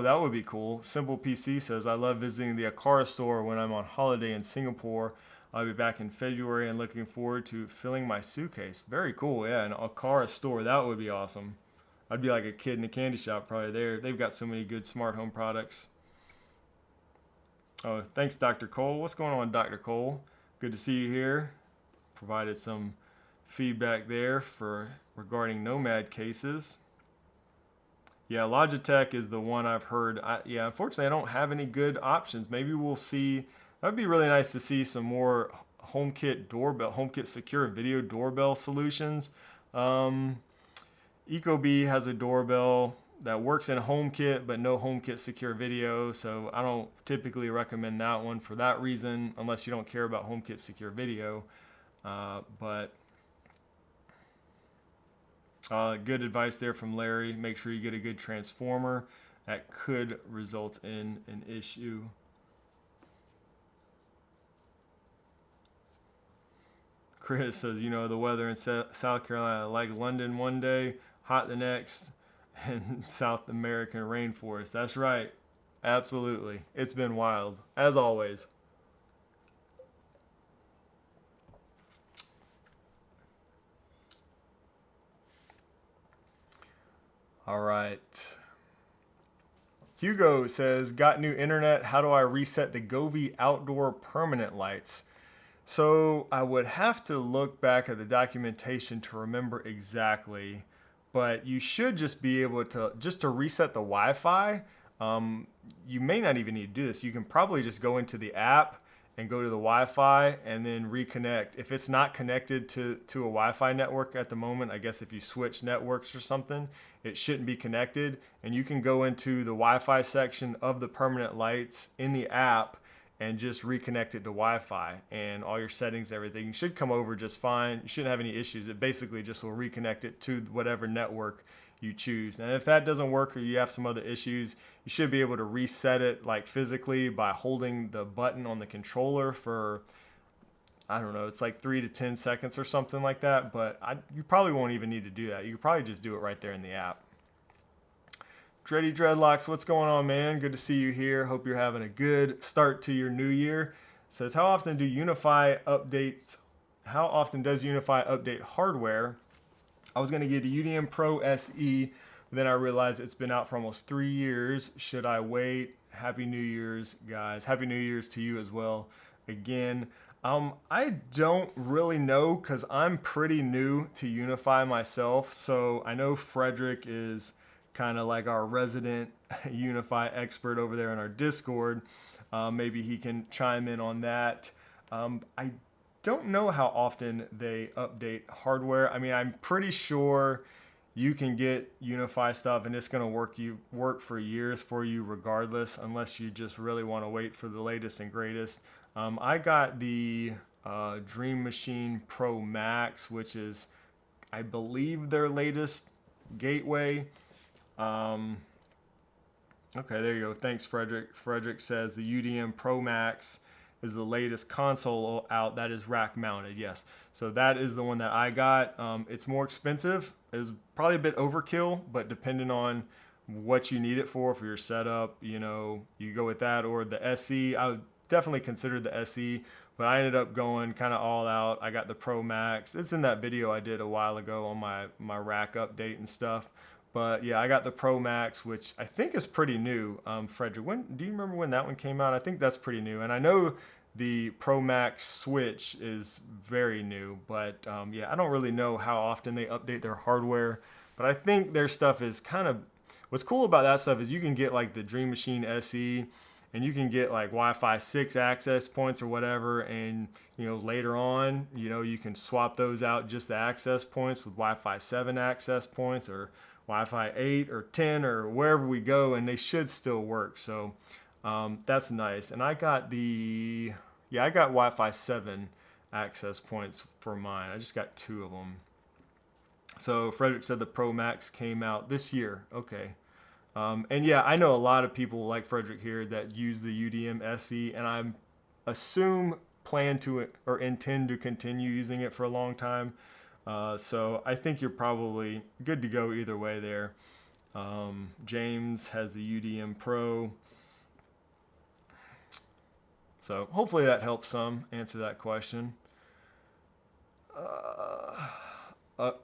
that would be cool. Simple PC says, I love visiting the Aqara store when I'm on holiday in Singapore. I'll be back in February and looking forward to filling my suitcase. Very cool. Yeah, an Aqara store. That would be awesome. I'd be like a kid in a candy shop probably there. They've got so many good smart home products. Oh, thanks, Dr. Cole. What's going on, Dr. Cole? Good to see you here. Provided some feedback there regarding Nomad cases. Yeah, Logitech is the one I've heard. Unfortunately, I don't have any good options. Maybe we'll see. That would be really nice to see some more HomeKit secure video doorbell solutions. Ecobee has a doorbell that works in HomeKit, but no HomeKit secure video. So I don't typically recommend that one for that reason, unless you don't care about HomeKit secure video. But good advice there from Larry. Make sure you get a good transformer. That could result in an issue. Chris says, the weather in South Carolina, like London one day, hot the next, and South American rainforest. That's right. Absolutely. It's been wild, as always. All right. Hugo says, got new internet. How do I reset the Govee outdoor permanent lights? So I would have to look back at the documentation to remember exactly, but you should just be able to reset the Wi-Fi. You may not even need to do this. You can probably just go into the app and go to the Wi-Fi and then reconnect. If it's not connected to a Wi-Fi network at the moment, I guess if you switch networks or something, it shouldn't be connected. And you can go into the Wi-Fi section of the permanent lights in the app and just reconnect it to Wi-Fi, and all your settings, everything should come over just fine. You shouldn't have any issues. It basically just will reconnect it to whatever network you choose. And if that doesn't work or you have some other issues, you should be able to reset it like physically by holding the button on the controller for, I don't know, it's like 3 to 10 seconds or something like that. But you probably won't even need to do that. You could probably just do it right there in the app. Dreddy Dreadlocks, what's going on, man? Good to see you here. Hope you're having a good start to your new year. It says, how often does Unify update hardware? I was going to get a UDM Pro SE, but then I realized it's been out for almost 3 years. Should I wait? Happy New Year's, guys. Happy New Year's to you as well. Again, I don't really know because I'm pretty new to Unify myself. So I know Frederick is kind of like our resident Unify expert over there in our Discord. Maybe he can chime in on that. I don't know how often they update hardware. I mean, I'm pretty sure you can get Unify stuff and it's going to work for years for you regardless, unless you just really want to wait for the latest and greatest. I got the Dream Machine Pro Max, which is, I believe, their latest gateway. Okay, there you go. Thanks, Frederick. Frederick says the UDM Pro Max is the latest console out that is rack mounted. Yes, so that is the one that I got. It's more expensive. It's probably a bit overkill, but depending on what you need it for your setup, you go with that or the SE. I would definitely consider the SE, but I ended up going kind of all out. I got the Pro Max. It's in that video I did a while ago on my rack update and stuff. But yeah, I got the Pro Max, which I think is pretty new. Frederick, do you remember when that one came out? I think that's pretty new. And I know the Pro Max Switch is very new, but yeah, I don't really know how often they update their hardware. But I think their stuff is kind of, what's cool about that stuff is you can get like the Dream Machine SE, and you can get like Wi-Fi 6 access points or whatever, and later on, you can swap those out, just the access points, with Wi-Fi 7 access points or Wi-Fi 8 or 10 or wherever we go, and they should still work. So that's nice. And I got Wi-Fi 7 access points for mine. I just got 2 of them. So Frederick said the Pro Max came out this year. Okay. And yeah, I know a lot of people like Frederick here that use the UDM SE, and I plan to or intend to continue using it for a long time. So I think you're probably good to go either way there. James has the UDM Pro. So hopefully that helps some answer that question.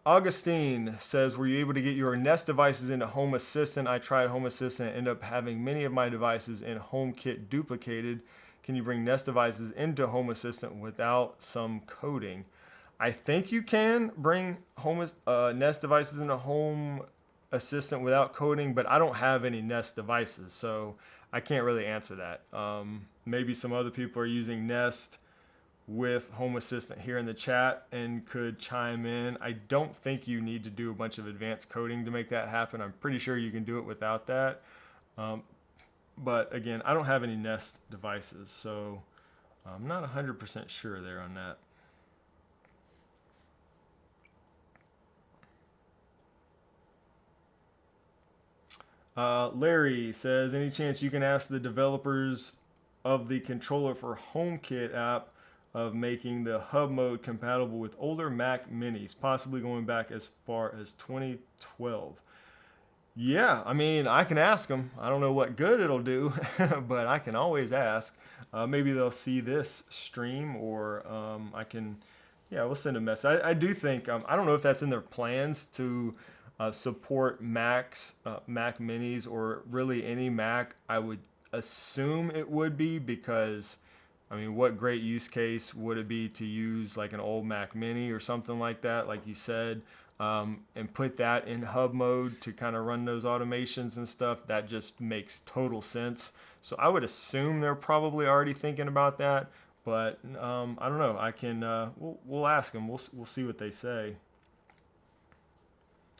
Augustine says, were you able to get your Nest devices into Home Assistant? I tried Home Assistant and ended up having many of my devices in HomeKit duplicated. Can you bring Nest devices into Home Assistant without some coding? I think you can bring Nest devices into Home Assistant without coding, but I don't have any Nest devices, so I can't really answer that. Maybe some other people are using Nest with Home Assistant here in the chat and could chime in. I don't think you need to do a bunch of advanced coding to make that happen. I'm pretty sure you can do it without that. But again, I don't have any Nest devices, so I'm not 100% sure there on that. Larry says, any chance you can ask the developers of the controller for HomeKit app of making the hub mode compatible with older Mac minis, possibly going back as far as 2012? Yeah, I mean, I can ask them. I don't know what good it'll do, but I can always ask. Maybe they'll see this stream, or we'll send a message. I do think, I don't know if that's in their plans to support Mac minis or really any Mac. I would assume it would be, because I mean, what great use case would it be to use like an old Mac mini or something like that, like you said, and put that in hub mode to kind of run those automations and stuff? That just makes total sense. So I would assume they're probably already thinking about that, but I don't know. I can we'll ask them. We'll see what they say.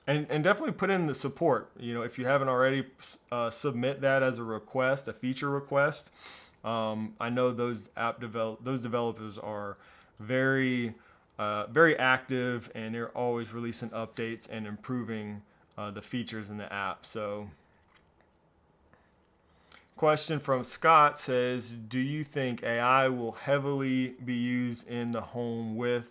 And definitely put in the support. If you haven't already, submit that as a request, a feature request. I know those developers are very active, and they're always releasing updates and improving the features in the app. So, question from Scott says, do you think AI will heavily be used in the home with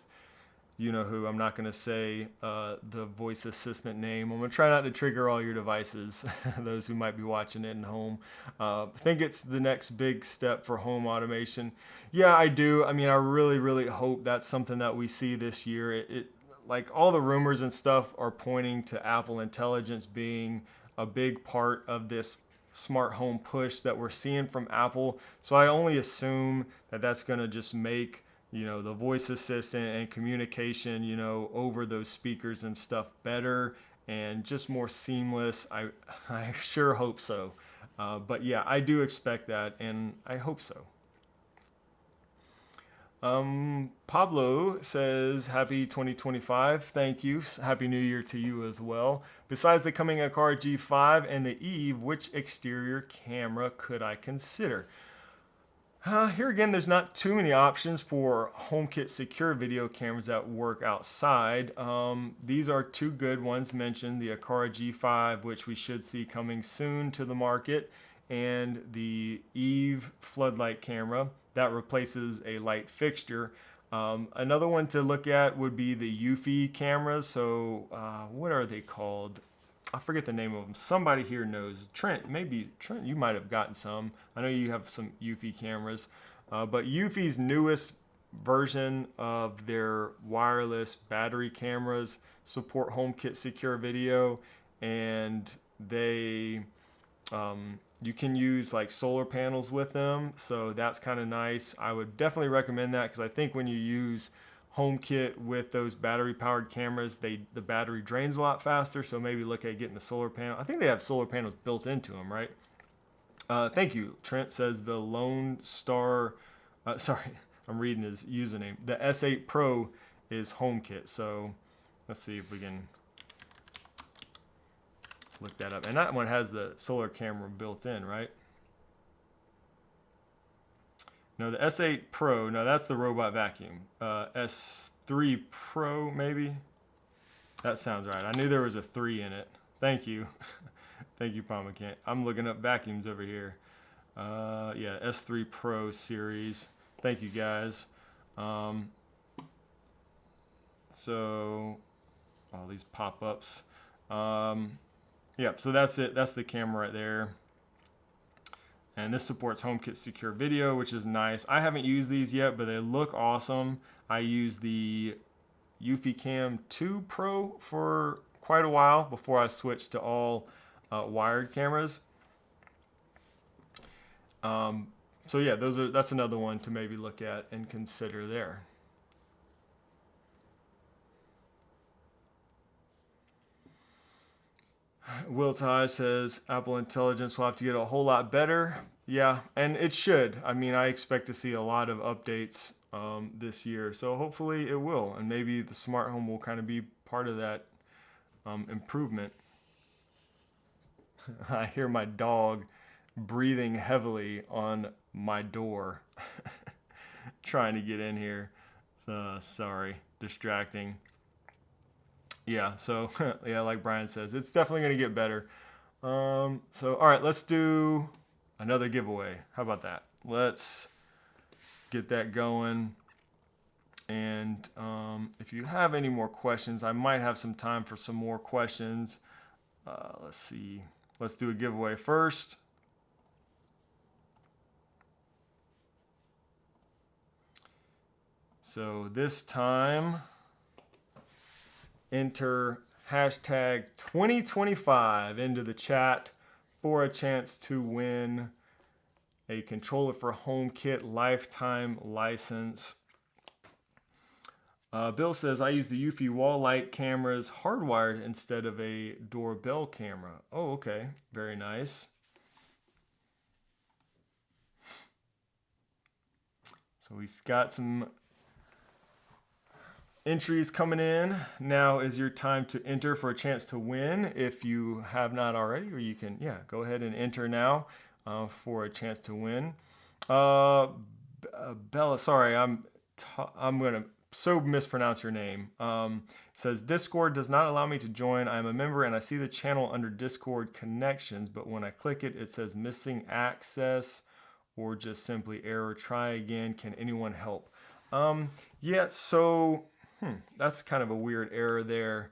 you know who. I'm not going to say the voice assistant name. I'm going to try not to trigger all your devices, those who might be watching it in home. I think it's the next big step for home automation. Yeah, I do. I mean, I really, really hope that's something that we see this year. Like all the rumors and stuff are pointing to Apple Intelligence being a big part of this smart home push that we're seeing from Apple. So I only assume that that's going to just make, you know, the voice assistant and communication, you know, over those speakers and stuff better and just more seamless. I sure hope so. But yeah, I do expect that, and I hope so. Pablo says, happy 2025. Thank you. Happy New Year to you as well. Besides the coming Aqara G5 and the Eve, which exterior camera could I consider? Here again, there's not too many options for HomeKit secure video cameras that work outside. These are two good ones mentioned, the Aqara G5, which we should see coming soon to the market, and the Eve floodlight camera that replaces a light fixture. Another one to look at would be the Eufy cameras. So what are they called? I forget the name of them. Somebody here knows. Trent, maybe Trent, you might have gotten some. I know you have some Eufy cameras. But Eufy's newest version of their wireless battery cameras support HomeKit secure video, and they you can use like solar panels with them, so that's kind of nice. I would definitely recommend that because I think when you use HomeKit with those battery powered cameras, the battery drains a lot faster, so maybe look at getting the solar panel. I think they have solar panels built into them, right? Thank you. Trent says the Lone Star, sorry, I'm reading his username. The S8 Pro is HomeKit, so let's see if we can look that up. And that one has the solar camera built in, right? No, the S8 Pro, no, that's the robot vacuum. S3 Pro, maybe? That sounds right. I knew there was a 3 in it. Thank you. Thank you, Pomacant. I'm looking up vacuums over here. Yeah, S3 Pro series. Thank you, guys. So, all these pop-ups. Yeah, so that's it. That's the camera right there. And this supports HomeKit secure video, which is nice. I haven't used these yet, but they look awesome. I used the Eufy Cam 2 Pro for quite a while before I switched to all wired cameras. So yeah, that's another one to maybe look at and consider there. Will Ty says Apple Intelligence will have to get a whole lot better. Yeah, and it should. I mean, I expect to see a lot of updates this year, so hopefully it will, and maybe the smart home will kind of be part of that improvement. I hear my dog breathing heavily on my door, trying to get in here. Sorry, distracting. Yeah, so yeah, like Brian says, it's definitely going to get better. So all right, let's do another giveaway. How about that? Let's get that going. And if you have any more questions, I might have some time for some more questions. Let's see. Let's do a giveaway first. So this time, enter hashtag 2025 into the chat for a chance to win a controller for HomeKit lifetime license. Bill says, I use the Eufy wall light cameras hardwired instead of a Doorbell camera. Oh, okay. Very nice. So we've got some entries coming in. Now is your time to enter for a chance to win if you have not already, or you can, yeah, go ahead and enter now for a chance to win. Bella, sorry, I'm going to so mispronounce your name. Says Discord does not allow me to join. I'm a member and I see the channel under Discord connections, but when I click it, it says missing access or just simply error. Try again. Can anyone help? Yeah, so That's kind of a weird error there.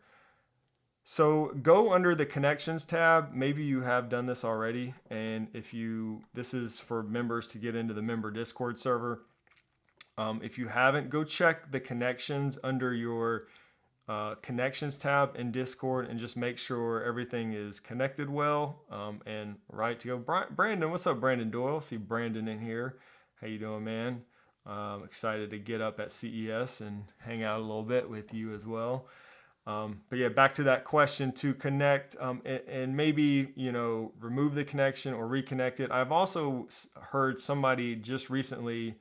So go under the connections tab. Maybe you have done this already. And this is for members to get into the member Discord server. If you haven't, go check the connections under your connections tab in Discord and just make sure everything is connected well and right to go. Brandon, what's up, Brandon Doyle? See Brandon in here. How you doing, man? Excited to get up at CES and hang out a little bit with you as well. But yeah, back to that question to connect and maybe, remove the connection or reconnect it. I've also heard somebody just recently,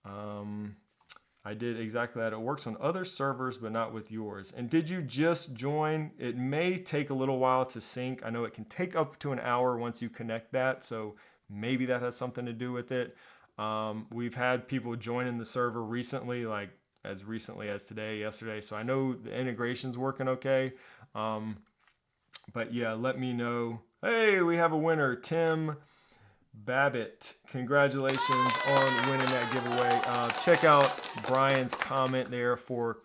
I did exactly that. It works on other servers, but not with yours. And did you just join? It may take a little while to sync. I know it can take up to an hour once you connect that. So maybe that has something to do with it. We've had people join in the server recently, like as recently as today, yesterday. So I know the integration's working okay. But yeah, let me know. Hey, we have a winner, Tim Babbitt. Congratulations on winning that giveaway. Check out Brian's comment there for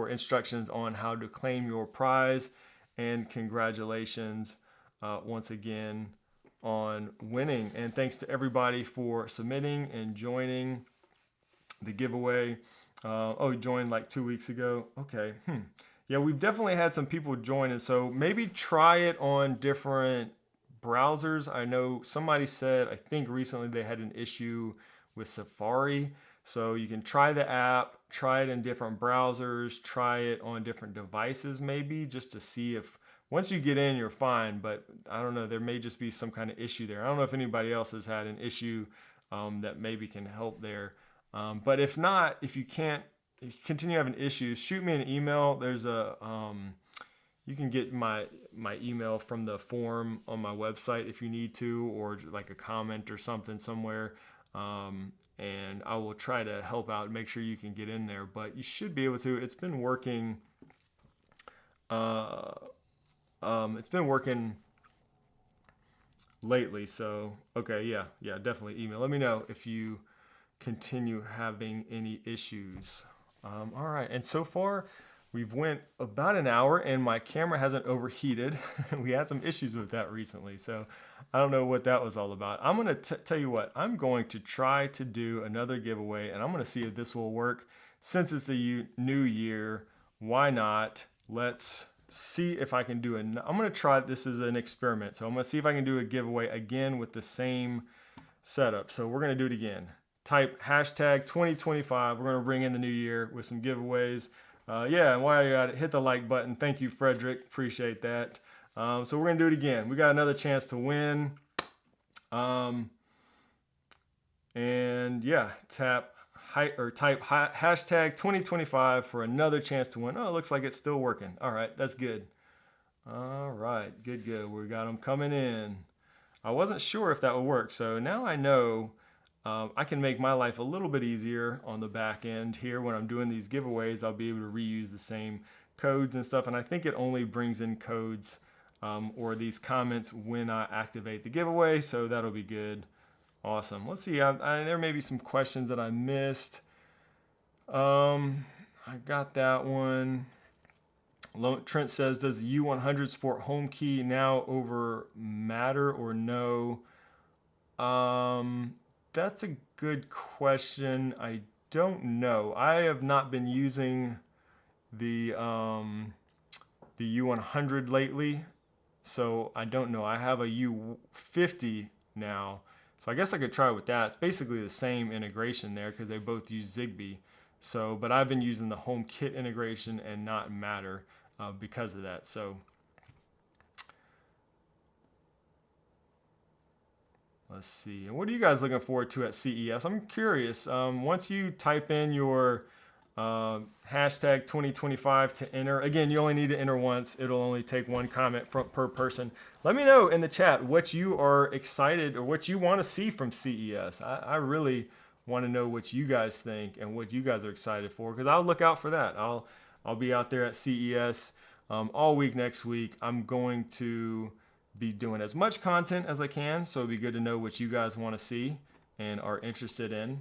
instructions on how to claim your prize. And congratulations once again on winning. And thanks to everybody for submitting and joining the giveaway. You joined like 2 weeks ago. Okay. Yeah, we've definitely had some people join, and so maybe try it on different browsers. I know somebody said, I think recently they had an issue with Safari. So you can try the app, try it in different browsers, try it on different devices maybe, just to see if once you get in, you're fine. But I don't know, there may just be some kind of issue there. I don't know if anybody else has had an issue that maybe can help there. But if not, if you continue having issues, shoot me an email. There's you can get my email from the form on my website if you need to, or like a comment or something somewhere. And I will try to help out and make sure you can get in there, but you should be able to. It's been working. It's been working lately. So, okay. Yeah, definitely email. Let me know if you continue having any issues. All right. And so far we've went about an hour and my camera hasn't overheated. We had some issues with that recently. So I don't know what that was all about. I'm going to tell you what, I'm going to try to do another giveaway and I'm going to see if this will work. Since it's a new year, why not? Let's see if I can do it. I'm going to try this as an experiment. So I'm going to see if I can do a giveaway again with the same setup. So we're going to do it again. Type hashtag 2025. We're going to bring in the new year with some giveaways. And while you're at it, hit the like button. Thank you, Frederick. Appreciate that. So we're going to do it again. We got another chance to win. Type hashtag 2025 for another chance to win. Oh, it looks like it's still working. All right, that's good. All right, good. We got them coming in. I wasn't sure if that would work, so now I know. I can make my life a little bit easier on the back end here when I'm doing these giveaways. I'll be able to reuse the same codes and stuff, and I think it only brings in codes or these comments when I activate the giveaway, so that'll be good. Awesome. Let's see. There may be some questions that I missed. I got that one. Trent says, does the U100 support HomeKit now over Matter or no? That's a good question. I don't know. I have not been using the U100 lately, so I don't know. I have a U50 now, so I guess I could try with that. It's basically the same integration there because they both use Zigbee. So, but I've been using the HomeKit integration and not Matter because of that. So. Let's see. And what are you guys looking forward to at CES? I'm curious. Once you type in your hashtag 2025 to enter, again, you only need to enter once. It'll only take one comment per person. Let me know in the chat what you are excited or what you want to see from CES. I really want to know what you guys think and what you guys are excited for, because I'll look out for that. I'll be out there at CES all week next week. I'm going to be doing as much content as I can, so it'd be good to know what you guys want to see and are interested in.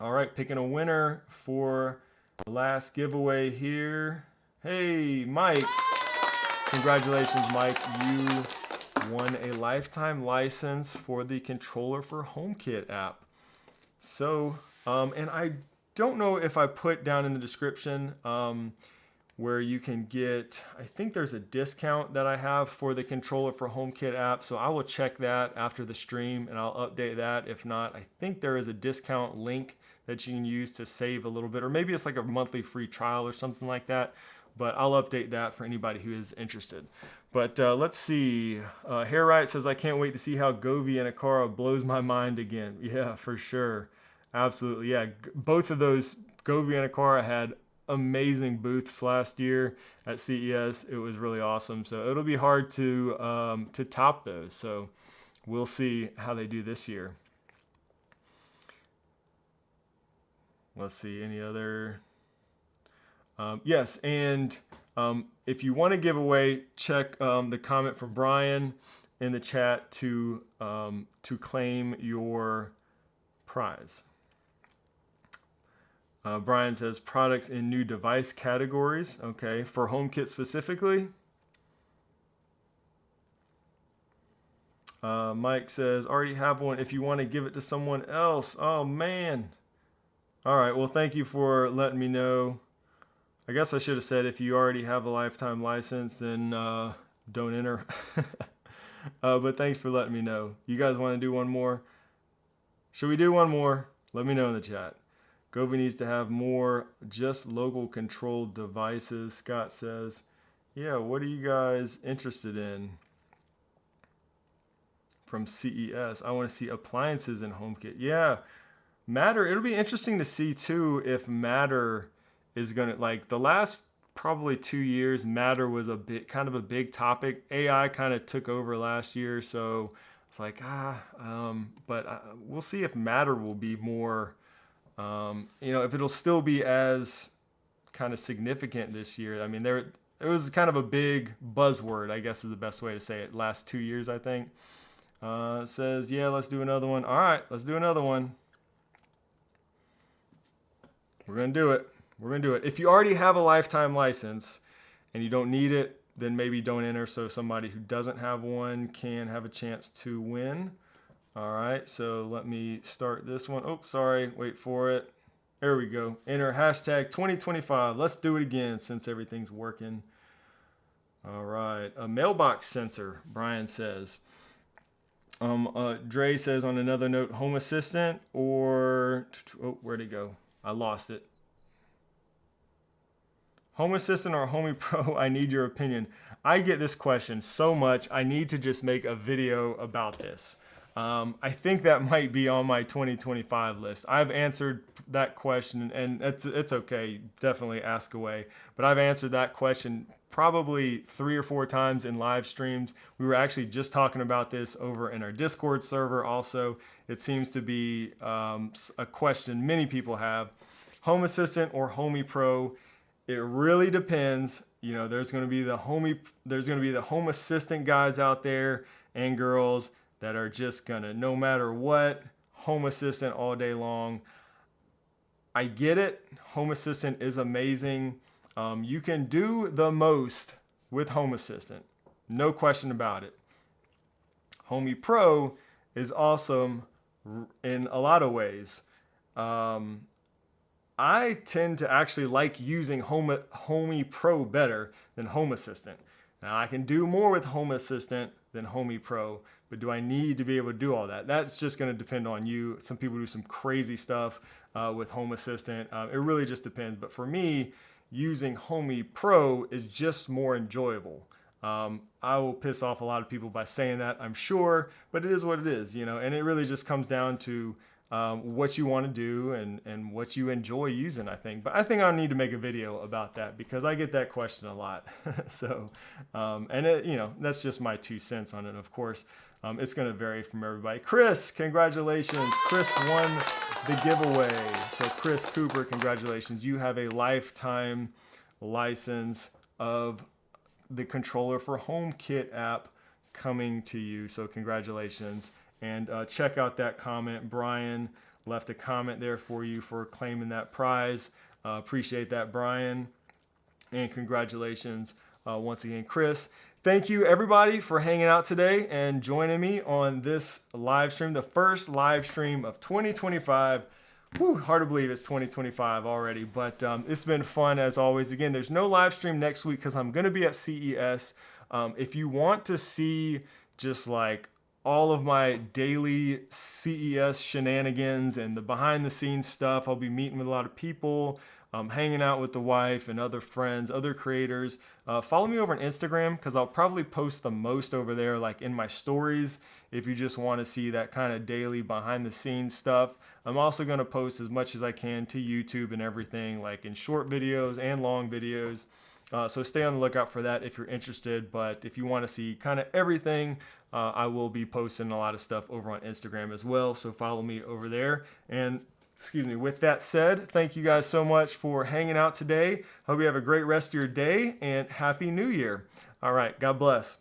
All right, picking a winner for Last giveaway here. Hey, Mike. Congratulations, Mike. You won a lifetime license for the controller for HomeKit app. So, and I don't know if I put down in the description where you can get, I think there's a discount that I have for the controller for HomeKit app. So I will check that after the stream and I'll update that. If not, I think there is a discount link that you can use to save a little bit, or maybe it's like a monthly free trial or something like that. But I'll update that for anybody who is interested. But let's see. Hair Right says, I can't wait to see how Govee and Aqara blows my mind again. Yeah, for sure. Absolutely. Yeah, both of those, Govee and Aqara, had amazing booths last year at CES. It was really awesome. So it'll be hard to top those. So we'll see how they do this year. Let's see, any other? Yes, and if you want to give away, check the comment from Brian in the chat to claim your prize. Brian says products in new device categories. Okay, for HomeKit specifically. Mike says already have one if you want to give it to someone else. Oh man. All right, well thank you for letting me know. I guess I should have said if you already have a lifetime license, then don't enter. But thanks for letting me know. You guys want to do one more? Should we do one more? Let me know in the chat. Govee needs to have more just local controlled devices, Scott says. Yeah, what are you guys interested in from CES? I want to see appliances in HomeKit. Yeah, Matter. It'll be interesting to see too if Matter is gonna, like the last probably 2 years, Matter was a bit kind of a big topic. AI kind of took over last year, so it's like but we'll see if Matter will be more, if it'll still be as kind of significant this year. I mean, it was kind of a big buzzword, I guess is the best way to say it. Last 2 years, I think. It says, yeah, let's do another one. All right, let's do another one. We're gonna do it. We're going to do it. If you already have a lifetime license and you don't need it, then maybe don't enter so somebody who doesn't have one can have a chance to win. All right, so let me start this one. Oh, sorry, wait for it. There we go. Enter hashtag 2025. Let's do it again since everything's working. All right, a mailbox sensor, Brian says. Dre says on another note, Home Assistant or, oh, where'd it go? I lost it. Home Assistant or Homey Pro, I need your opinion. I get this question so much, I need to just make a video about this. I think that might be on my 2025 list. I've answered that question, and it's okay, definitely ask away. But I've answered that question probably 3 or 4 times in live streams. We were actually just talking about this over in our Discord server also. It seems to be a question many people have. Home Assistant or Homey Pro? It really depends. You know, there's going to be the Home Assistant guys out there and girls that are just gonna, no matter what, Home Assistant all day long. I get it. Home Assistant is amazing. You can do the most with Home Assistant, no question about it. Homey Pro is awesome in a lot of ways. I tend to actually like using Homey Pro better than Home Assistant. Now I can do more with Home Assistant than Homey Pro, but do I need to be able to do all that? That's just going to depend on you. Some people do some crazy stuff with Home Assistant. It really just depends. But for me, using Homey Pro is just more enjoyable. I will piss off a lot of people by saying that, I'm sure, but it is what it is, you know, and it really just comes down to what you want to do and what you enjoy using, I think. But I think I need to make a video about that because I get that question a lot. So, and it, you know, that's just my 2 cents on it. Of course, it's going to vary from everybody. Chris, congratulations. Chris won the giveaway. So Chris Cooper, congratulations. You have a lifetime license of the controller for HomeKit app coming to you. So congratulations. And check out that comment. Brian left a comment there for you for claiming that prize. Appreciate that, Brian. And congratulations once again, Chris. Thank you, everybody, for hanging out today and joining me on this live stream, the first live stream of 2025. Whew, hard to believe it's 2025 already, but it's been fun as always. Again, there's no live stream next week because I'm going to be at CES. If you want to see just like all of my daily CES shenanigans and the behind the scenes stuff, I'll be meeting with a lot of people, hanging out with the wife and other friends, other creators. Follow me over on Instagram because I'll probably post the most over there, like in my stories, if you just want to see that kind of daily behind the scenes stuff. I'm also going to post as much as I can to YouTube and everything, like in short videos and long videos. So stay on the lookout for that if you're interested. But if you want to see kind of everything, I will be posting a lot of stuff over on Instagram as well. So follow me over there. And excuse me, with that said, thank you guys so much for hanging out today. Hope you have a great rest of your day and Happy New Year. All right, God bless.